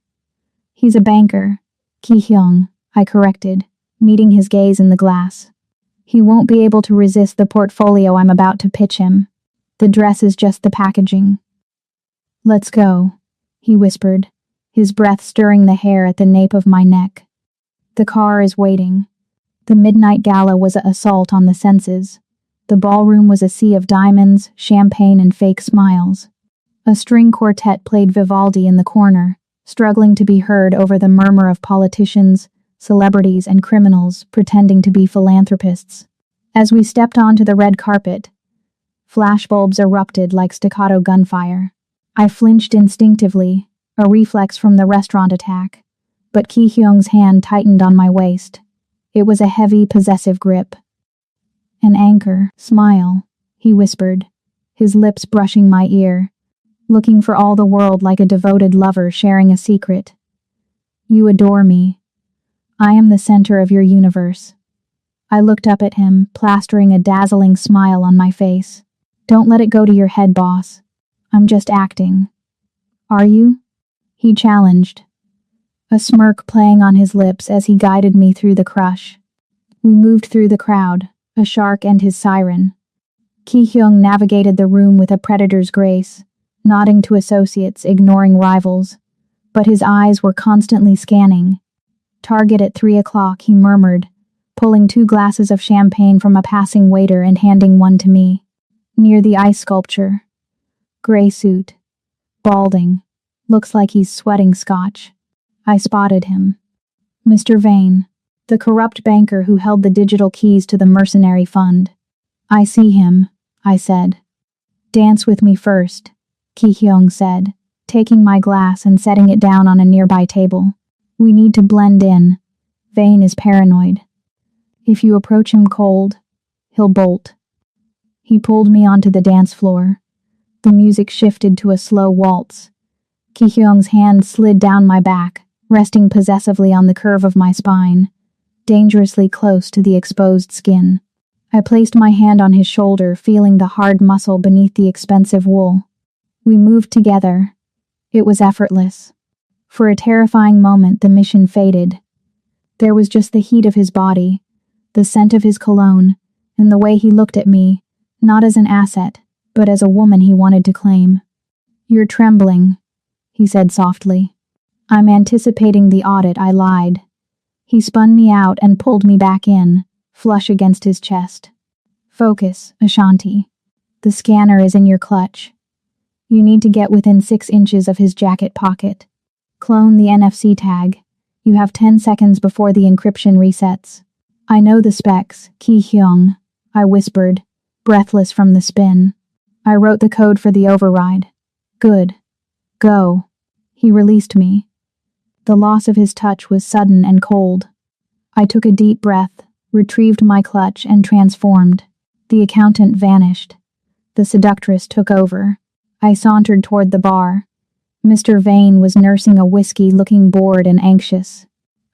"He's a banker," Ki-hyung, I corrected, meeting his gaze in the glass. "He won't be able to resist the portfolio I'm about to pitch him. The dress is just the packaging." "Let's go," he whispered, his breath stirring the hair at the nape of my neck. "The car is waiting." The midnight gala was an assault on the senses. The ballroom was a sea of diamonds, champagne, and fake smiles. A string quartet played Vivaldi in the corner, struggling to be heard over the murmur of politicians, celebrities, and criminals pretending to be philanthropists. As we stepped onto the red carpet, flashbulbs erupted like staccato gunfire. I flinched instinctively, a reflex from the restaurant attack, but Ki-hyung's hand tightened on my waist. It was a heavy, possessive grip. "An anchor, smile," he whispered, his lips brushing my ear, looking for all the world like a devoted lover sharing a secret. "You adore me. I am the center of your universe." I looked up at him, plastering a dazzling smile on my face. "Don't let it go to your head, boss. I'm just acting." "Are you?" he challenged, a smirk playing on his lips as he guided me through the crush. We moved through the crowd, a shark and his siren. Ki-hyung navigated the room with a predator's grace, nodding to associates, ignoring rivals, but his eyes were constantly scanning. "Target at 3 o'clock," he murmured, pulling 2 glasses of champagne from a passing waiter and handing one to me. "Near the ice sculpture. Gray suit. Balding. Looks like he's sweating scotch." I spotted him. Mr. Vane, the corrupt banker who held the digital keys to the mercenary fund. "I see him," I said. "Dance with me first," Ki-hyung said, taking my glass and setting it down on a nearby table. "We need to blend in. Vane is paranoid. If you approach him cold, he'll bolt." He pulled me onto the dance floor. The music shifted to a slow waltz. Ki-hyung's hand slid down my back, resting possessively on the curve of my spine, dangerously close to the exposed skin. I placed my hand on his shoulder, feeling the hard muscle beneath the expensive wool. We moved together. It was effortless. For a terrifying moment, the mission faded. There was just the heat of his body, the scent of his cologne, and the way he looked at me, not as an asset, but as a woman he wanted to claim. "You're trembling," he said softly. "I'm anticipating the audit," I lied. He spun me out and pulled me back in, flush against his chest. "Focus, Ashanti." The scanner is in your clutch. You need to get within 6 inches of his jacket pocket. Clone the NFC tag. You have 10 seconds before the encryption resets. I know the specs, Ki-hyung, I whispered, breathless from the spin. I wrote the code for the override. Good. Go. He released me. The loss of his touch was sudden and cold. I took a deep breath, retrieved my clutch, and transformed. The accountant vanished. The seductress took over. I sauntered toward the bar. Mr. Vane was nursing a whiskey, looking bored and anxious.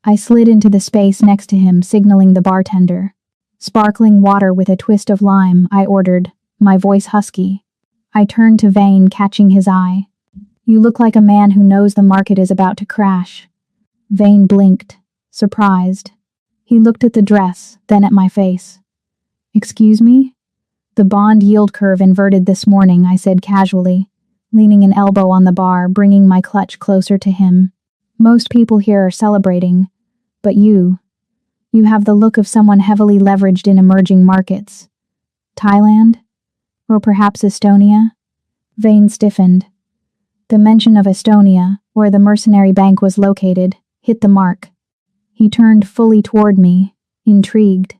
I slid into the space next to him, signaling the bartender. Sparkling water with a twist of lime, I ordered, my voice husky. I turned to Vane, catching his eye. You look like a man who knows the market is about to crash. Vane blinked, surprised. He looked at the dress, then at my face. Excuse me? The bond yield curve inverted this morning, I said casually, leaning an elbow on the bar, bringing my clutch closer to him. Most people here are celebrating, but you have the look of someone heavily leveraged in emerging markets. Thailand? Or perhaps Estonia? Vane stiffened. The mention of Estonia, where the mercenary bank was located, hit the mark. He turned fully toward me, intrigued.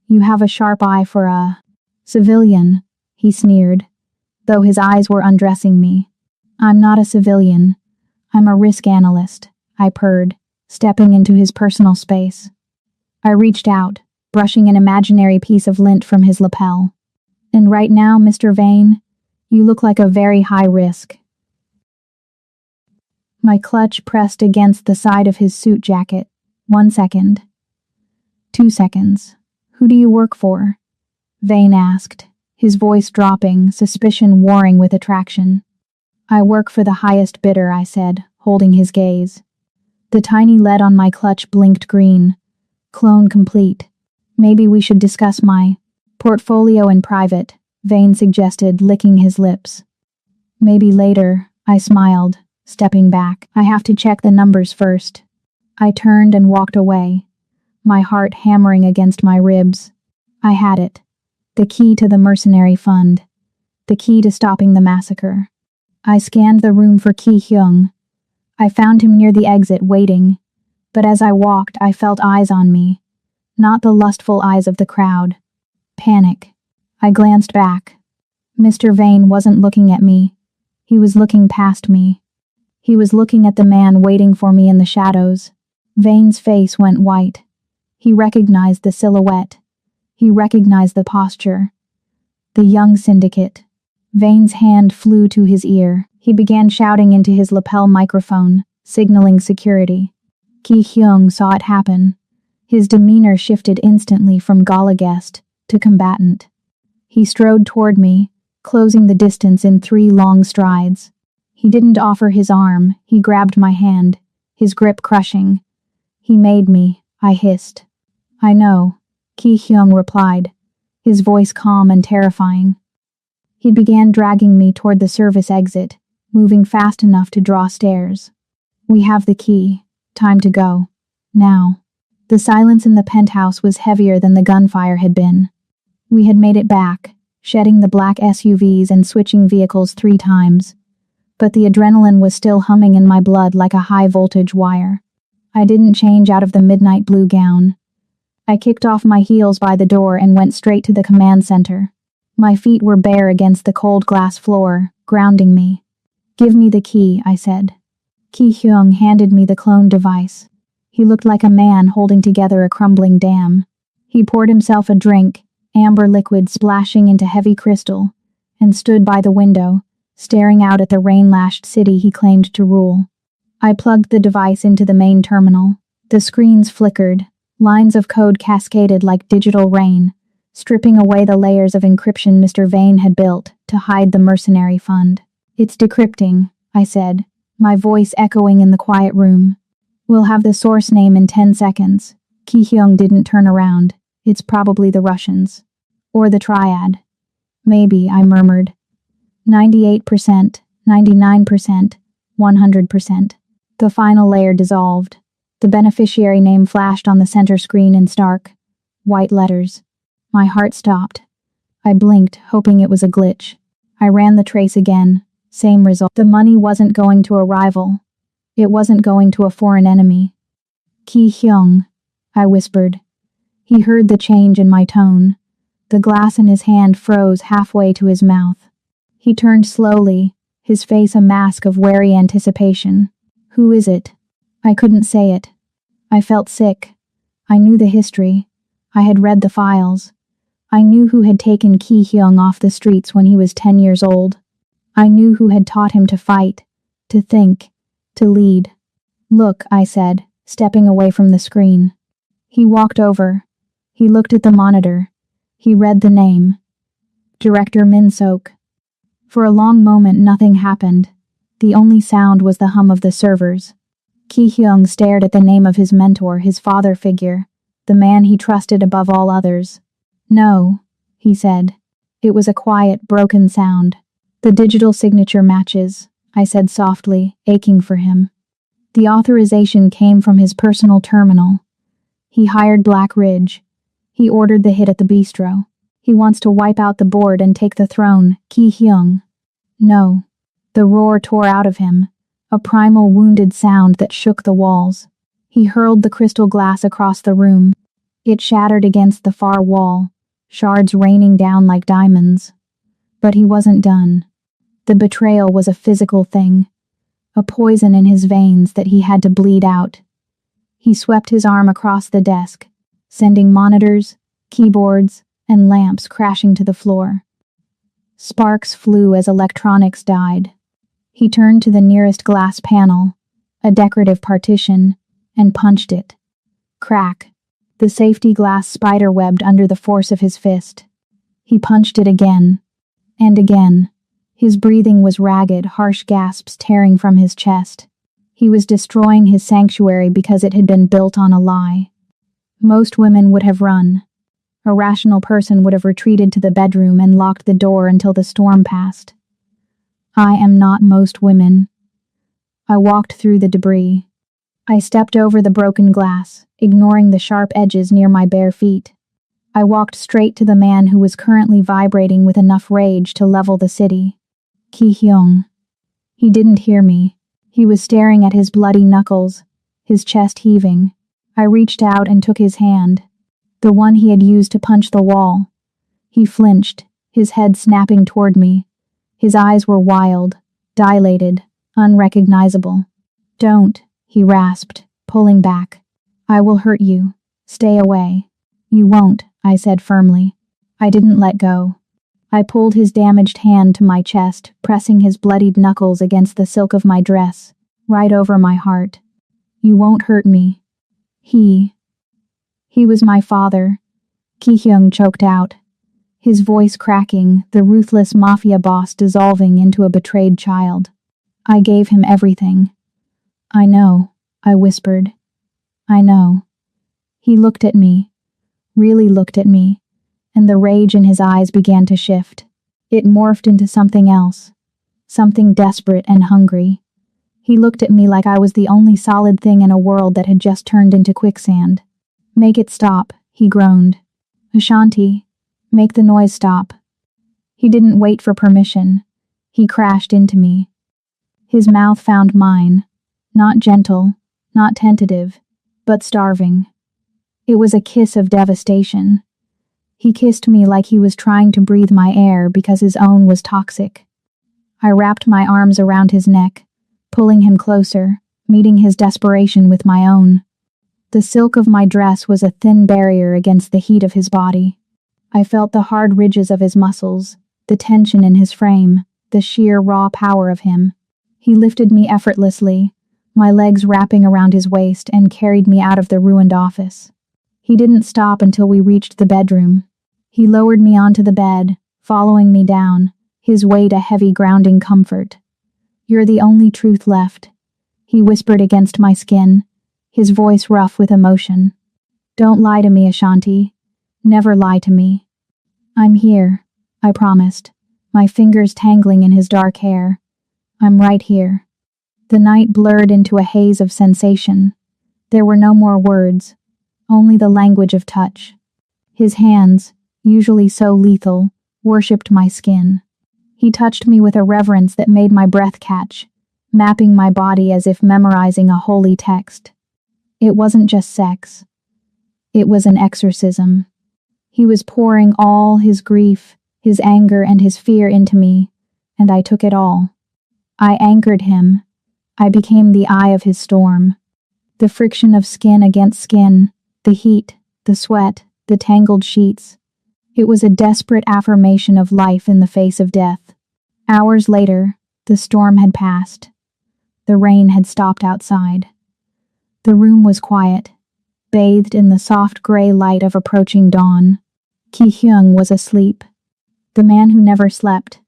You have a sharp eye for a civilian, he sneered, though his eyes were undressing me. I'm not a civilian. I'm a risk analyst, I purred, stepping into his personal space. I reached out, brushing an imaginary piece of lint from his lapel. And right now, Mr. Vane, you look like a very high risk. My clutch pressed against the side of his suit jacket. 1 second. 2 seconds. Who do you work for? Vane asked, his voice dropping, suspicion warring with attraction. I work for the highest bidder, I said, holding his gaze. The tiny LED on my clutch blinked green. Clone complete. Maybe we should discuss my portfolio in private, Vane suggested, licking his lips. Maybe later, I smiled, stepping back. I have to check the numbers first. I turned and walked away, my heart hammering against my ribs. I had it. The key to the mercenary fund. The key to stopping the massacre. I scanned the room for Ki-hyung. I found him near the exit, waiting. But as I walked, I felt eyes on me. Not the lustful eyes of the crowd. Panic. I glanced back. Mr. Vane wasn't looking at me. He was looking past me. He was looking at the man waiting for me in the shadows. Vane's face went white. He recognized the silhouette. He recognized the posture. The young syndicate. Vane's hand flew to his ear. He began shouting into his lapel microphone, signaling security. Ki-hyung saw it happen. His demeanor shifted instantly from gala guest to combatant. He strode toward me, closing the distance in 3 long strides. He didn't offer his arm, he grabbed my hand, his grip crushing. He made me, I hissed. I know, Ki-hyung replied, his voice calm and terrifying. He began dragging me toward the service exit, moving fast enough to draw stairs. We have the key. Time to go. Now. The silence in the penthouse was heavier than the gunfire had been. We had made it back, shedding the black SUVs and switching vehicles 3 times. But the adrenaline was still humming in my blood like a high-voltage wire. I didn't change out of the midnight blue gown. I kicked off my heels by the door and went straight to the command center. My feet were bare against the cold glass floor, grounding me. Give me the key, I said. Ki-hyung handed me the clone device. He looked like a man holding together a crumbling dam. He poured himself a drink, amber liquid splashing into heavy crystal, and stood by the window, staring out at the rain-lashed city he claimed to rule. I plugged the device into the main terminal. The screens flickered. Lines of code cascaded like digital rain, stripping away the layers of encryption Mr. Vane had built to hide the mercenary fund. It's decrypting, I said, my voice echoing in the quiet room. We'll have the source name in 10 seconds. Ki-hyung didn't turn around. It's probably the Russians. Or the Triad. Maybe, I murmured. 98%, 99%, 100%. The final layer dissolved. The beneficiary name flashed on the center screen in stark, white letters. My heart stopped. I blinked, hoping it was a glitch. I ran the trace again. Same result. The money wasn't going to a rival. It wasn't going to a foreign enemy. Ki Hyung, I whispered. He heard the change in my tone. The glass in his hand froze halfway to his mouth. He turned slowly, his face a mask of wary anticipation. Who is it? I couldn't say it. I felt sick. I knew the history. I had read the files. I knew who had taken Ki Hyung off the streets when he was 10 years old. I knew who had taught him to fight, to think, to lead. Look, I said, stepping away from the screen. He walked over. He looked at the monitor. He read the name. Director Min Sok. For a long moment nothing happened. The only sound was the hum of the servers. Ki Hyung stared at the name of his mentor, his father figure, the man he trusted above all others. No, he said. It was a quiet, broken sound. The digital signature matches, I said softly, aching for him. The authorization came from his personal terminal. He hired Black Ridge. He ordered the hit at the bistro. He wants to wipe out the board and take the throne, Ki Hyung. No. The roar tore out of him, a primal wounded sound that shook the walls. He hurled the crystal glass across the room. It shattered against the far wall, shards raining down like diamonds. But he wasn't done. The betrayal was a physical thing, a poison in his veins that he had to bleed out. He swept his arm across the desk, sending monitors, keyboards, and lamps crashing to the floor. Sparks flew as electronics died. He turned to the nearest glass panel, a decorative partition, and punched it. Crack. The safety glass spiderwebbed under the force of his fist. He punched it again. And again. His breathing was ragged, harsh gasps tearing from his chest. He was destroying his sanctuary because it had been built on a lie. Most women would have run. A rational person would have retreated to the bedroom and locked the door until the storm passed. I am not most women. I walked through the debris. I stepped over the broken glass, ignoring the sharp edges near my bare feet. I walked straight to the man who was currently vibrating with enough rage to level the city. Ki Hyung. He didn't hear me. He was staring at his bloody knuckles, his chest heaving. I reached out and took his hand, the one he had used to punch the wall. He flinched, his head snapping toward me. His eyes were wild, dilated, unrecognizable. Don't, he rasped, pulling back. I will hurt you. Stay away. You won't, I said firmly. I didn't let go. I pulled his damaged hand to my chest, pressing his bloodied knuckles against the silk of my dress, right over my heart. You won't hurt me. He was my father. Ki Hyung choked out, his voice cracking, the ruthless Mafia boss dissolving into a betrayed child. I gave him everything. I know, I whispered. I know. He looked at me, really looked at me, and the rage in his eyes began to shift. It morphed into something else, something desperate and hungry. He looked at me like I was the only solid thing in a world that had just turned into quicksand. Make it stop, he groaned. Ashanti, make the noise stop. He didn't wait for permission. He crashed into me. His mouth found mine, not gentle, not tentative, but starving. It was a kiss of devastation. He kissed me like he was trying to breathe my air because his own was toxic. I wrapped my arms around his neck, pulling him closer, meeting his desperation with my own. The silk of my dress was a thin barrier against the heat of his body. I felt the hard ridges of his muscles, the tension in his frame, the sheer raw power of him. He lifted me effortlessly, my legs wrapping around his waist, and carried me out of the ruined office. He didn't stop until we reached the bedroom. He lowered me onto the bed, following me down, his weight a heavy grounding comfort. You're the only truth left, he whispered against my skin, his voice rough with emotion. Don't lie to me, Ashanti. Never lie to me. I'm here, I promised, my fingers tangling in his dark hair. I'm right here. The night blurred into a haze of sensation. There were no more words, only the language of touch. His hands, usually so lethal, worshipped my skin. He touched me with a reverence that made my breath catch, mapping my body as if memorizing a holy text. It wasn't just sex. It was an exorcism. He was pouring all his grief, his anger, and his fear into me, and I took it all. I anchored him. I became the eye of his storm. The friction of skin against skin, the heat, the sweat, the tangled sheets. It was a desperate affirmation of life in the face of death. Hours later, the storm had passed. The rain had stopped outside. The room was quiet, bathed in the soft gray light of approaching dawn. Ki-hyung was asleep. The man who never slept,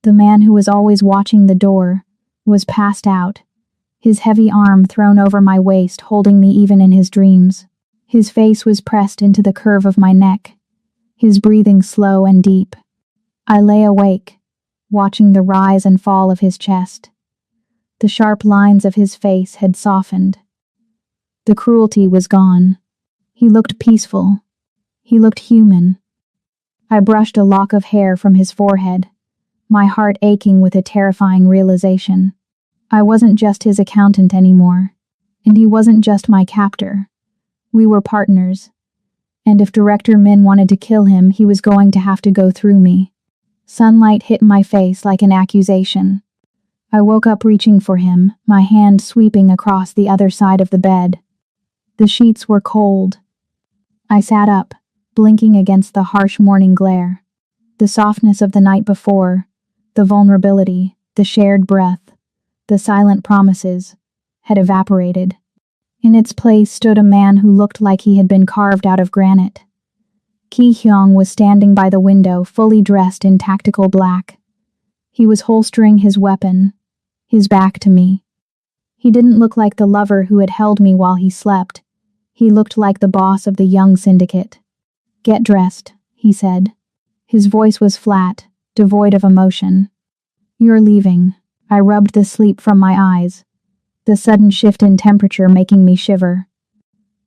the man who was always watching the door, was passed out, his heavy arm thrown over my waist, holding me even in his dreams. His face was pressed into the curve of my neck, his breathing slow and deep. I lay awake, watching the rise and fall of his chest. The sharp lines of his face had softened. The cruelty was gone. He looked peaceful. He looked human. I brushed a lock of hair from his forehead, my heart aching with a terrifying realization. I wasn't just his accountant anymore, and he wasn't just my captor. We were partners, and if Director Min wanted to kill him, he was going to have to go through me. Sunlight hit my face like an accusation. I woke up reaching for him, my hand sweeping across the other side of the bed. The sheets were cold. I sat up, blinking against the harsh morning glare. The softness of the night before, the vulnerability, the shared breath, the silent promises, had evaporated. In its place stood a man who looked like he had been carved out of granite. Ki-hyung was standing by the window, fully dressed in tactical black. He was holstering his weapon, his back to me. He didn't look like the lover who had held me while he slept. He looked like the boss of the young syndicate. "Get dressed," he said. His voice was flat, devoid of emotion. "You're leaving." I rubbed the sleep from my eyes, the sudden shift in temperature making me shiver.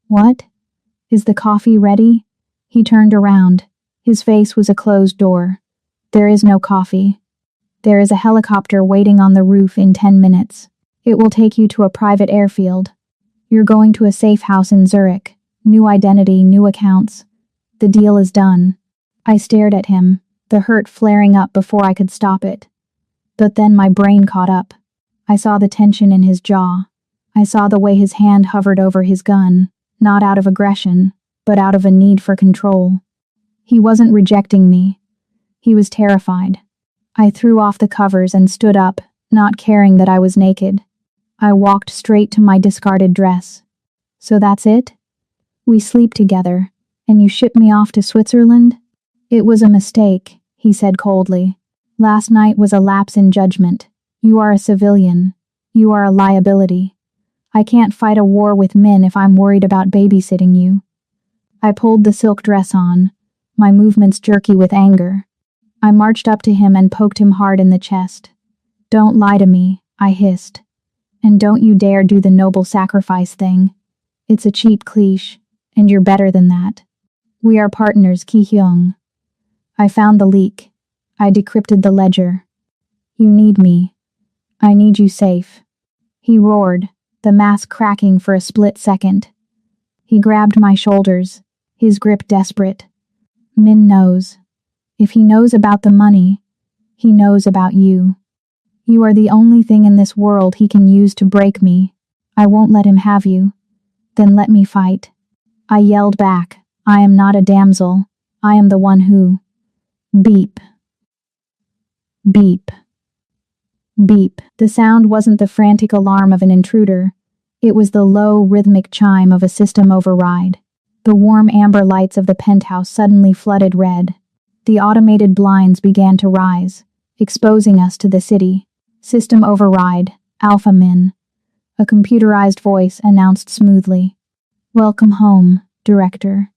"What? Is the coffee ready?" He turned around. His face was a closed door. "There is no coffee. There is a helicopter waiting on the roof in 10 minutes. It will take you to a private airfield. You're going to a safe house in Zurich. New identity, new accounts. The deal is done." I stared at him, the hurt flaring up before I could stop it. But then my brain caught up. I saw the tension in his jaw. I saw the way his hand hovered over his gun, not out of aggression, but out of a need for control. He wasn't rejecting me. He was terrified. I threw off the covers and stood up, not caring that I was naked. I walked straight to my discarded dress. "So that's it? We sleep together, and you ship me off to Switzerland?" "It was a mistake," he said coldly. "Last night was a lapse in judgment. You are a civilian. You are a liability. I can't fight a war with Min if I'm worried about babysitting you." I pulled the silk dress on, my movements jerky with anger. I marched up to him and poked him hard in the chest. "Don't lie to me," I hissed. "And don't you dare do the noble sacrifice thing. It's a cheap cliche, and you're better than that. We are partners, Ki-hyung." I found the leak. I decrypted the ledger. "You need me. I need you safe." He roared, the mask cracking for a split second. He grabbed my shoulders, his grip desperate. "Min knows. If he knows about the money, he knows about you. You are the only thing in this world he can use to break me. I won't let him have you. Then let me fight." I yelled back, "I am not a damsel. I am the one who..." Beep. Beep. Beep. The sound wasn't the frantic alarm of an intruder. It was the low, rhythmic chime of a system override. The warm amber lights of the penthouse suddenly flooded red. The automated blinds began to rise, exposing us to the city. "System override, Alpha Min." A computerized voice announced smoothly. "Welcome home, Director."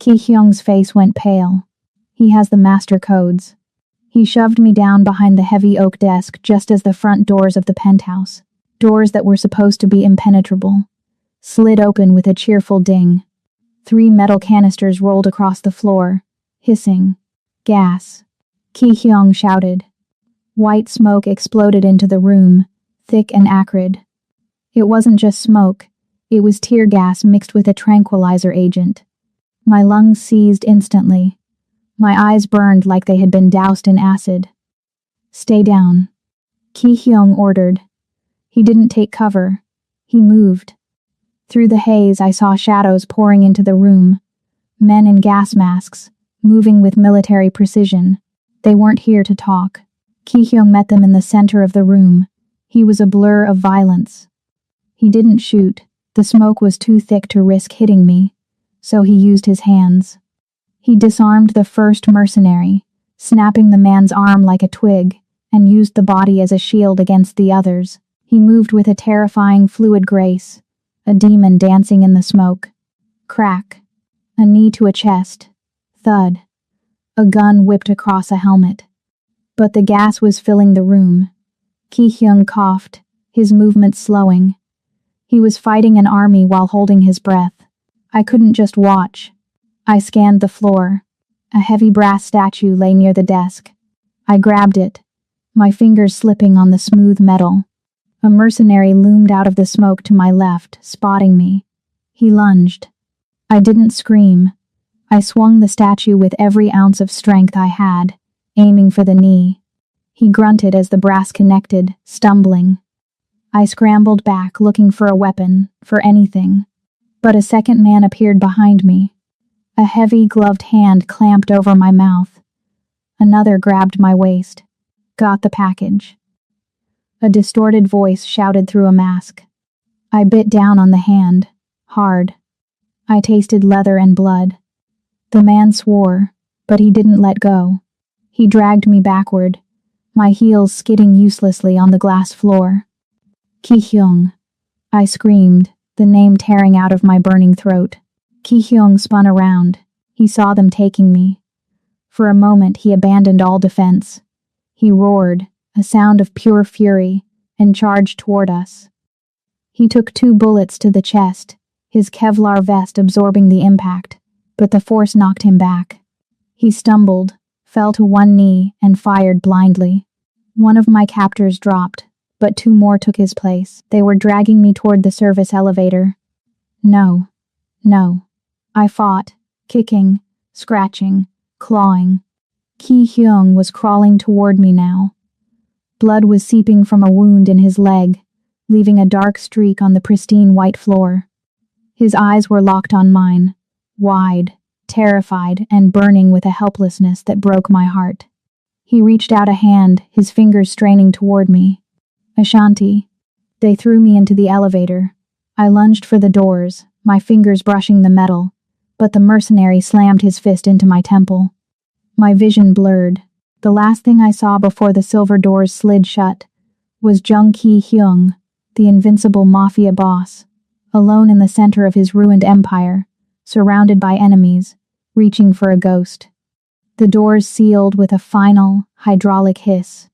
Ki-hyung's face went pale. He has the master codes. He shoved me down behind the heavy oak desk just as the front doors of the penthouse, doors that were supposed to be impenetrable, slid open with a cheerful ding. 3 metal canisters rolled across the floor, hissing. Gas. Ki Hyung shouted. White smoke exploded into the room, thick and acrid. It wasn't just smoke, it was tear gas mixed with a tranquilizer agent. My lungs seized instantly. My eyes burned like they had been doused in acid. Stay down, Ki Hyung ordered. He didn't take cover. He moved. Through the haze, I saw shadows pouring into the room. Men in gas masks, moving with military precision. They weren't here to talk. Ki Hyung met them in the center of the room. He was a blur of violence. He didn't shoot. The smoke was too thick to risk hitting me, so he used his hands. He disarmed the first mercenary, snapping the man's arm like a twig, and used the body as a shield against the others. He moved with a terrifying fluid grace, a demon dancing in the smoke. Crack. A knee to a chest. Thud. A gun whipped across a helmet. But the gas was filling the room. Ki Hyung coughed, his movements slowing. He was fighting an army while holding his breath. I couldn't just watch. I scanned the floor. A heavy brass statue lay near the desk. I grabbed it, my fingers slipping on the smooth metal. A mercenary loomed out of the smoke to my left, spotting me. He lunged. I didn't scream. I swung the statue with every ounce of strength I had, aiming for the knee. He grunted as the brass connected, stumbling. I scrambled back, looking for a weapon, for anything. But a second man appeared behind me. A heavy, gloved hand clamped over my mouth. Another grabbed my waist. Got the package. A distorted voice shouted through a mask. I bit down on the hand, hard. I tasted leather and blood. The man swore, but he didn't let go. He dragged me backward, my heels skidding uselessly on the glass floor. Ki Hyung. I screamed, the name tearing out of my burning throat. Ki Hyung spun around. He saw them taking me. For a moment he abandoned all defense. He roared, a sound of pure fury, and charged toward us. He took 2 bullets to the chest, his Kevlar vest absorbing the impact, but the force knocked him back. He stumbled, fell to one knee, and fired blindly. One of my captors dropped, but 2 more took his place. They were dragging me toward the service elevator. No. I fought, kicking, scratching, clawing. Ki Hyung was crawling toward me now. Blood was seeping from a wound in his leg, leaving a dark streak on the pristine white floor. His eyes were locked on mine, wide, terrified, and burning with a helplessness that broke my heart. He reached out a hand, his fingers straining toward me. Ashanti. They threw me into the elevator. I lunged for the doors, my fingers brushing the metal, but the mercenary slammed his fist into my temple. My vision blurred. The last thing I saw before the silver doors slid shut was Jung Ki Hyung, the invincible Mafia boss, alone in the center of his ruined empire, surrounded by enemies, reaching for a ghost. The doors sealed with a final, hydraulic hiss.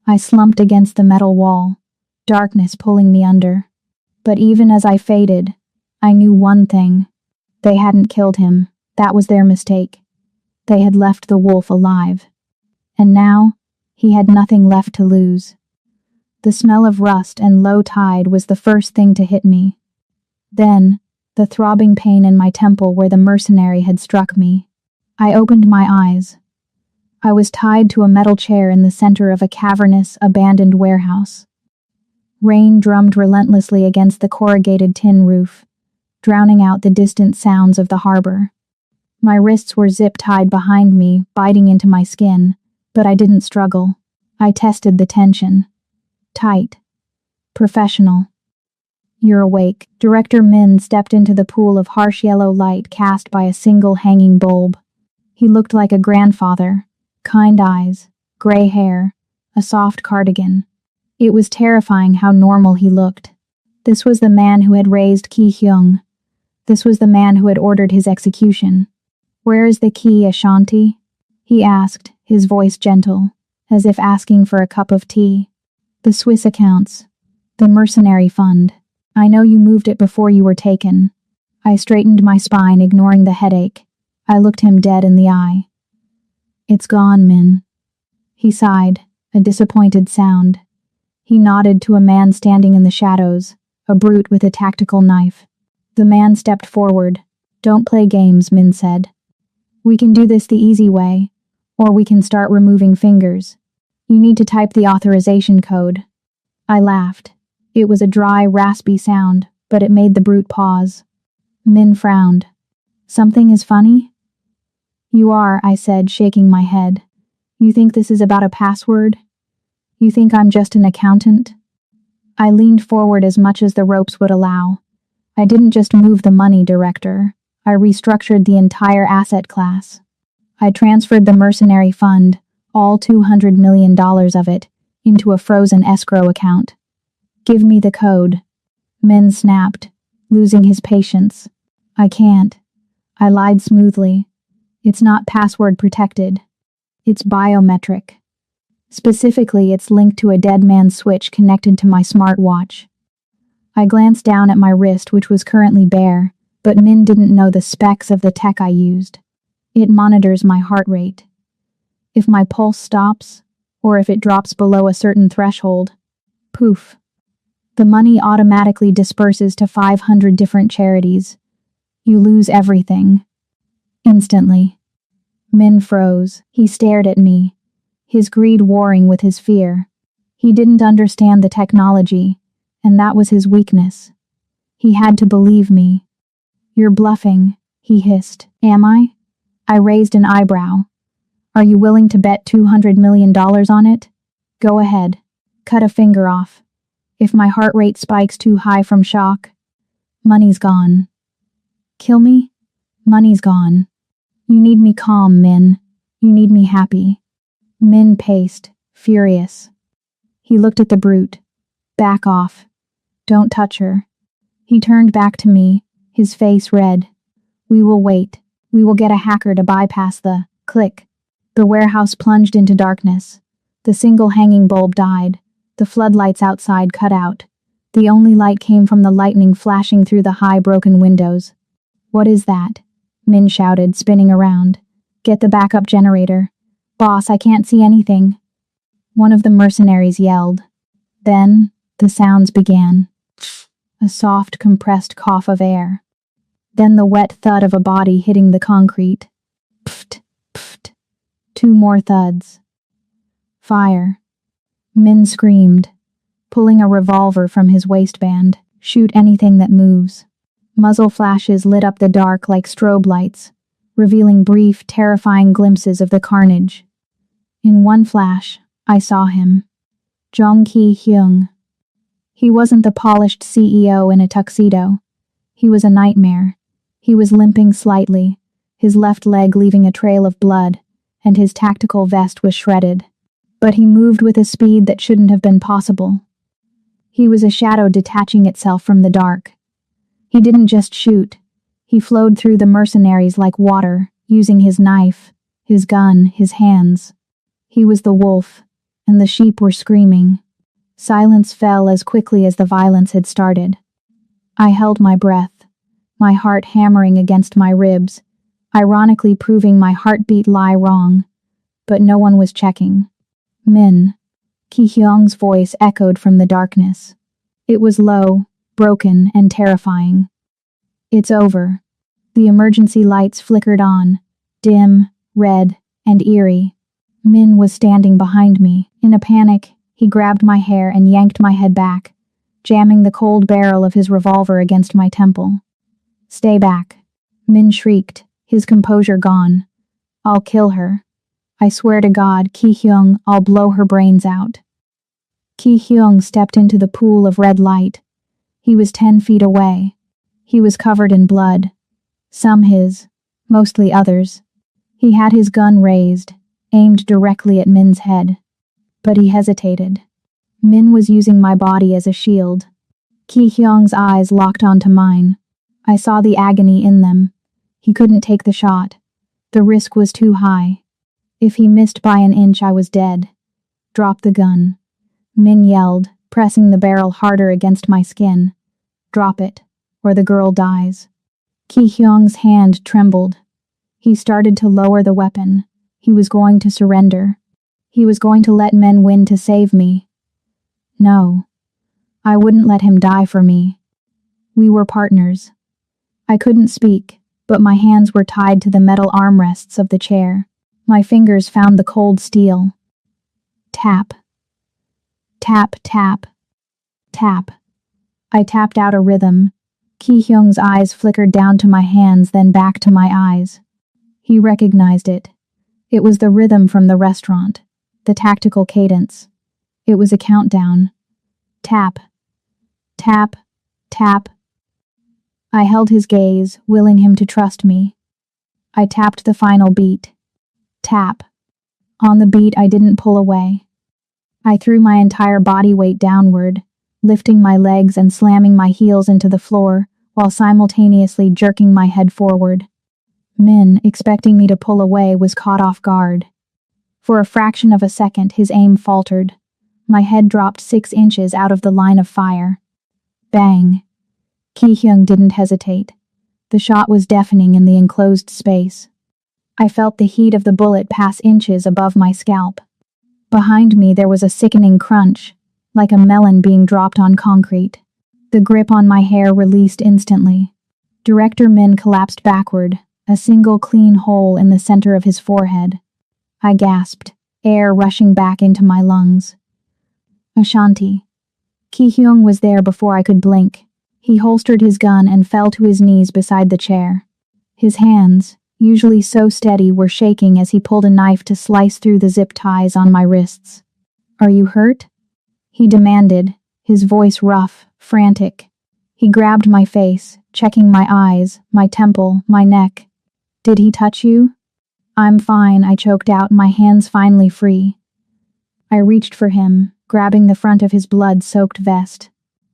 I slumped against the metal wall, darkness pulling me under. But even as I faded, I knew one thing. They hadn't killed him. That was their mistake. They had left the wolf alive. And now, he had nothing left to lose. The smell of rust and low tide was the first thing to hit me. Then, the throbbing pain in my temple where the mercenary had struck me. I opened my eyes. I was tied to a metal chair in the center of a cavernous, abandoned warehouse. Rain drummed relentlessly against the corrugated tin roof, drowning out the distant sounds of the harbor. My wrists were zip-tied behind me, biting into my skin, but I didn't struggle. I tested the tension. Tight. Professional. You're awake. Director Min stepped into the pool of harsh yellow light cast by a single hanging bulb. He looked like a grandfather. Kind eyes, gray hair, a soft cardigan. It was terrifying how normal he looked. This was the man who had raised Ki Hyung. This was the man who had ordered his execution. "Where is the key, Ashanti?" he asked, his voice gentle, as if asking for a cup of tea. "The Swiss accounts. The mercenary fund. I know you moved it before you were taken." I straightened my spine, ignoring the headache. I looked him dead in the eye. "It's gone, Min. He sighed, a disappointed sound. He nodded to a man standing in the shadows, a brute with a tactical knife. The man stepped forward. Don't play games, Min said. We can do this the easy way, or we can start removing fingers. You need to type the authorization code. I laughed. It was a dry, raspy sound, but it made the brute pause. Min frowned. Something is funny? You are, I said, shaking my head. You think this is about a password? You think I'm just an accountant? I leaned forward as much as the ropes would allow. I didn't just move the money, Director. I restructured the entire asset class. I transferred the mercenary fund, all $200 million of it, into a frozen escrow account. Give me the code. Min snapped, losing his patience. I can't. I lied smoothly. It's not password protected. It's biometric. Specifically, it's linked to a dead man's switch connected to my smartwatch. I glanced down at my wrist, which was currently bare, but Min didn't know the specs of the tech I used. It monitors my heart rate. If my pulse stops, or if it drops below a certain threshold, poof. The money automatically disperses to 500 different charities. You lose everything. Instantly. Min froze. He stared at me, his greed warring with his fear. He didn't understand the technology, and that was his weakness. He had to believe me. You're bluffing, he hissed. Am I? I raised an eyebrow. Are you willing to bet $200 million on it? Go ahead. Cut a finger off. If my heart rate spikes too high from shock, money's gone. Kill me? Money's gone. You need me calm, Min. You need me happy. Min paced, furious. He looked at the brute. Back off. Don't touch her. He turned back to me, his face red. We will wait. We will get a hacker to bypass the click. The warehouse plunged into darkness. The single hanging bulb died. The floodlights outside cut out. The only light came from the lightning flashing through the high broken windows. What is that? Min shouted, spinning around. Get the backup generator. Boss, I can't see anything. One of the mercenaries yelled. Then, the sounds began. A soft, compressed cough of air. Then the wet thud of a body hitting the concrete. Pft, pft. 2 more thuds. Fire. Min screamed, pulling a revolver from his waistband. Shoot anything that moves. Muzzle flashes lit up the dark like strobe lights, revealing brief, terrifying glimpses of the carnage. In one flash, I saw him. Jong Ki-hyung. He wasn't the polished CEO in a tuxedo. He was a nightmare. He was limping slightly, his left leg leaving a trail of blood, and his tactical vest was shredded. But he moved with a speed that shouldn't have been possible. He was a shadow detaching itself from the dark. He didn't just shoot. He flowed through the mercenaries like water, using his knife, his gun, his hands. He was the wolf, and the sheep were screaming. Silence fell as quickly as the violence had started. I held my breath, my heart hammering against my ribs, ironically proving my heartbeat lie wrong. But no one was checking. Min. Ki-hyung's voice echoed from the darkness. It was low, broken, and terrifying. It's over. The emergency lights flickered on, dim, red, and eerie. Min was standing behind me. In a panic, he grabbed my hair and yanked my head back, jamming the cold barrel of his revolver against my temple. Stay back. Min shrieked, his composure gone. I'll kill her. I swear to God, Ki-hyung, I'll blow her brains out. Ki-hyung stepped into the pool of red light. He was 10 feet away. He was covered in blood. Some his, mostly others. He had his gun raised, aimed directly at Min's head. But he hesitated. Min was using my body as a shield. Ki-hyung's eyes locked onto mine. I saw the agony in them. He couldn't take the shot. The risk was too high. If he missed by an inch, I was dead. Drop the gun. Min yelled, pressing the barrel harder against my skin. Drop it, or the girl dies. Ki-hyung's hand trembled. He started to lower the weapon. He was going to surrender. He was going to let men win to save me. No, I wouldn't let him die for me. We were partners. I couldn't speak, but my hands were tied to the metal armrests of the chair. My fingers found the cold steel. Tap. Tap, tap. Tap. I tapped out a rhythm. Ki-hyung's eyes flickered down to my hands, then back to my eyes. He recognized it. It was the rhythm from the restaurant, the tactical cadence. It was a countdown. Tap. Tap. Tap. I held his gaze, willing him to trust me. I tapped the final beat. Tap. On the beat, I didn't pull away. I threw my entire body weight downward, lifting my legs and slamming my heels into the floor, while simultaneously jerking my head forward. Min, expecting me to pull away, was caught off guard. For a fraction of a second, his aim faltered. My head dropped 6 inches out of the line of fire. Bang. Ki-hyung didn't hesitate. The shot was deafening in the enclosed space. I felt the heat of the bullet pass inches above my scalp. Behind me there was a sickening crunch, like a melon being dropped on concrete. The grip on my hair released instantly. Director Min collapsed backward, a single clean hole in the center of his forehead. I gasped, air rushing back into my lungs. Ashanti. Ki-hyung was there before I could blink. He holstered his gun and fell to his knees beside the chair. His hands, usually so steady, were shaking as he pulled a knife to slice through the zip ties on my wrists. "Are you hurt?" he demanded, his voice rough, frantic. He grabbed my face, checking my eyes, my temple, my neck. "Did he touch you?" "I'm fine," I choked out, my hands finally free. I reached for him, grabbing the front of his blood-soaked vest.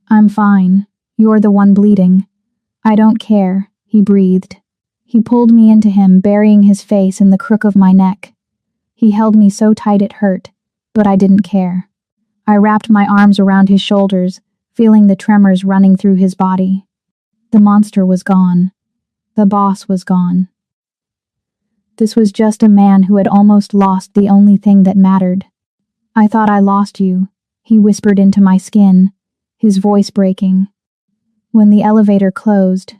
"I'm fine. You're the one bleeding." "I don't care," he breathed. He pulled me into him, burying his face in the crook of my neck. He held me so tight it hurt, but I didn't care. I wrapped my arms around his shoulders, feeling the tremors running through his body. The monster was gone. The boss was gone. This was just a man who had almost lost the only thing that mattered. "I thought I lost you," he whispered into my skin, his voice breaking. When the elevator closed,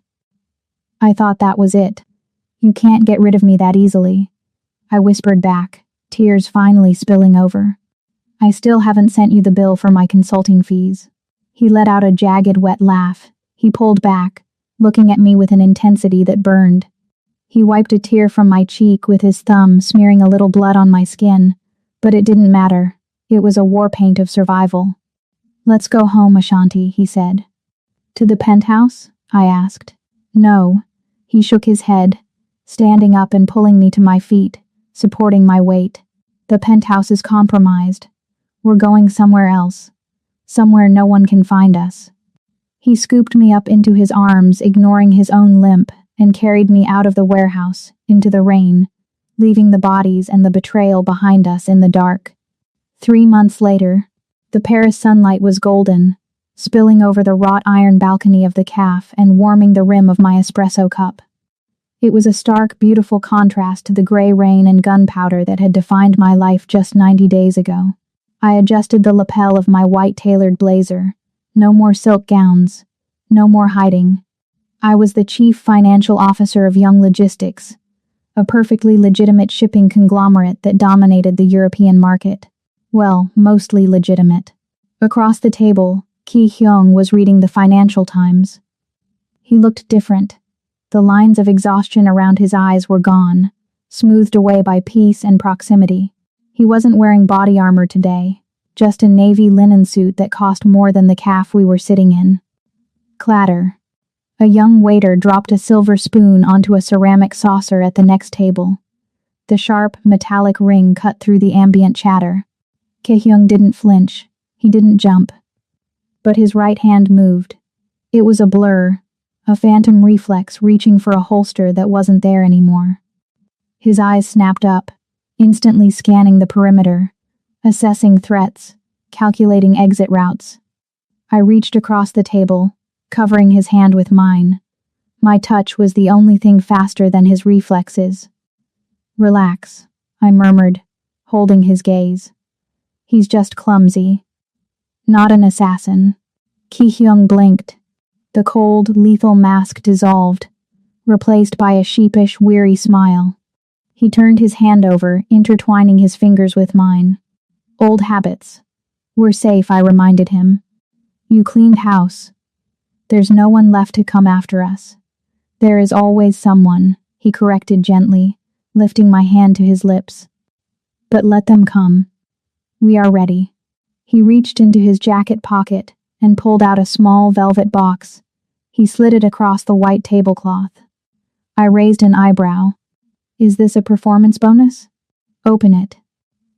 "I thought that was it. You can't get rid of me that easily," I whispered back, tears finally spilling over. "I still haven't sent you the bill for my consulting fees." He let out a jagged, wet laugh. He pulled back, looking at me with an intensity that burned. He wiped a tear from my cheek with his thumb, smearing a little blood on my skin, but it didn't matter. It was a war paint of survival. "Let's go home, Ashanti," he said. "To the penthouse?" I asked. "No." He shook his head, standing up and pulling me to my feet, supporting my weight. "The penthouse is compromised. We're going somewhere else. Somewhere no one can find us." He scooped me up into his arms, ignoring his own limp, and carried me out of the warehouse, into the rain, leaving the bodies and the betrayal behind us in the dark. 3 months later, the Paris sunlight was golden, spilling over the wrought iron balcony of the cafe and warming the rim of my espresso cup. It was a stark, beautiful contrast to the gray rain and gunpowder that had defined my life just 90 days ago. I adjusted the lapel of my white tailored blazer. No more silk gowns. No more hiding. I was the chief financial officer of Young Logistics, a perfectly legitimate shipping conglomerate that dominated the European market. Well, mostly legitimate. Across the table, Ki-hyung was reading the Financial Times. He looked different. The lines of exhaustion around his eyes were gone, smoothed away by peace and proximity. He wasn't wearing body armor today, just a navy linen suit that cost more than the cafe we were sitting in. Clatter. A young waiter dropped a silver spoon onto a ceramic saucer at the next table. The sharp, metallic ring cut through the ambient chatter. Ki-hyung didn't flinch. He didn't jump. But his right hand moved. It was a blur, a phantom reflex reaching for a holster that wasn't there anymore. His eyes snapped up, instantly scanning the perimeter, assessing threats, calculating exit routes. I reached across the table, covering his hand with mine. My touch was the only thing faster than his reflexes. "Relax," I murmured, holding his gaze. He's just clumsy, not an assassin. Ki Hyung blinked. The cold, lethal mask dissolved, replaced by a sheepish, weary smile. He turned his hand over, intertwining his fingers with mine. Old habits. We're safe, I reminded him. You cleaned house. There's no one left to come after us. There is always someone, he corrected gently, lifting my hand to his lips. But let them come. We are ready. He reached into his jacket pocket and pulled out a small velvet box. He slid it across the white tablecloth. I raised an eyebrow. Is this a performance bonus? Open it.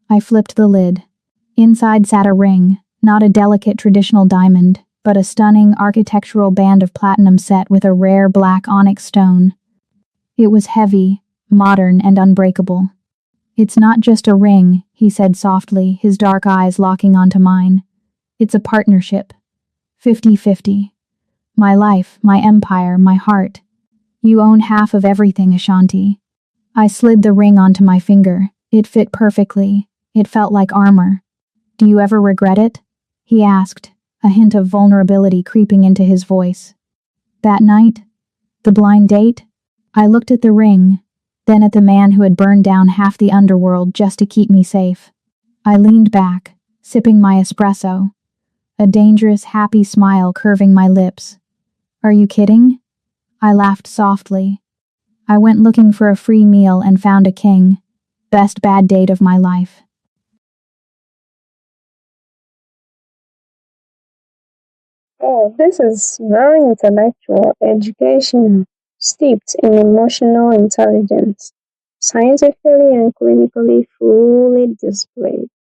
I flipped the lid. Inside sat a ring, not a delicate traditional diamond, but a stunning architectural band of platinum set with a rare black onyx stone. It was heavy, modern, and unbreakable. It's not just a ring, he said softly, his dark eyes locking onto mine. It's a partnership. 50-50. My life, my empire, my heart. You own half of everything, Ashanti. I slid the ring onto my finger. It fit perfectly. It felt like armor. Do you ever regret it? He asked, a hint of vulnerability creeping into his voice. That night? The blind date? I looked at the ring, then at the man who had burned down half the underworld just to keep me safe. I leaned back, sipping my espresso, a dangerous, happy smile curving my lips. Are you kidding? I laughed softly. I went looking for a free meal and found a king. Best bad date of my life. Oh, this is very intellectual education, steeped in emotional intelligence, scientifically and clinically fully displayed.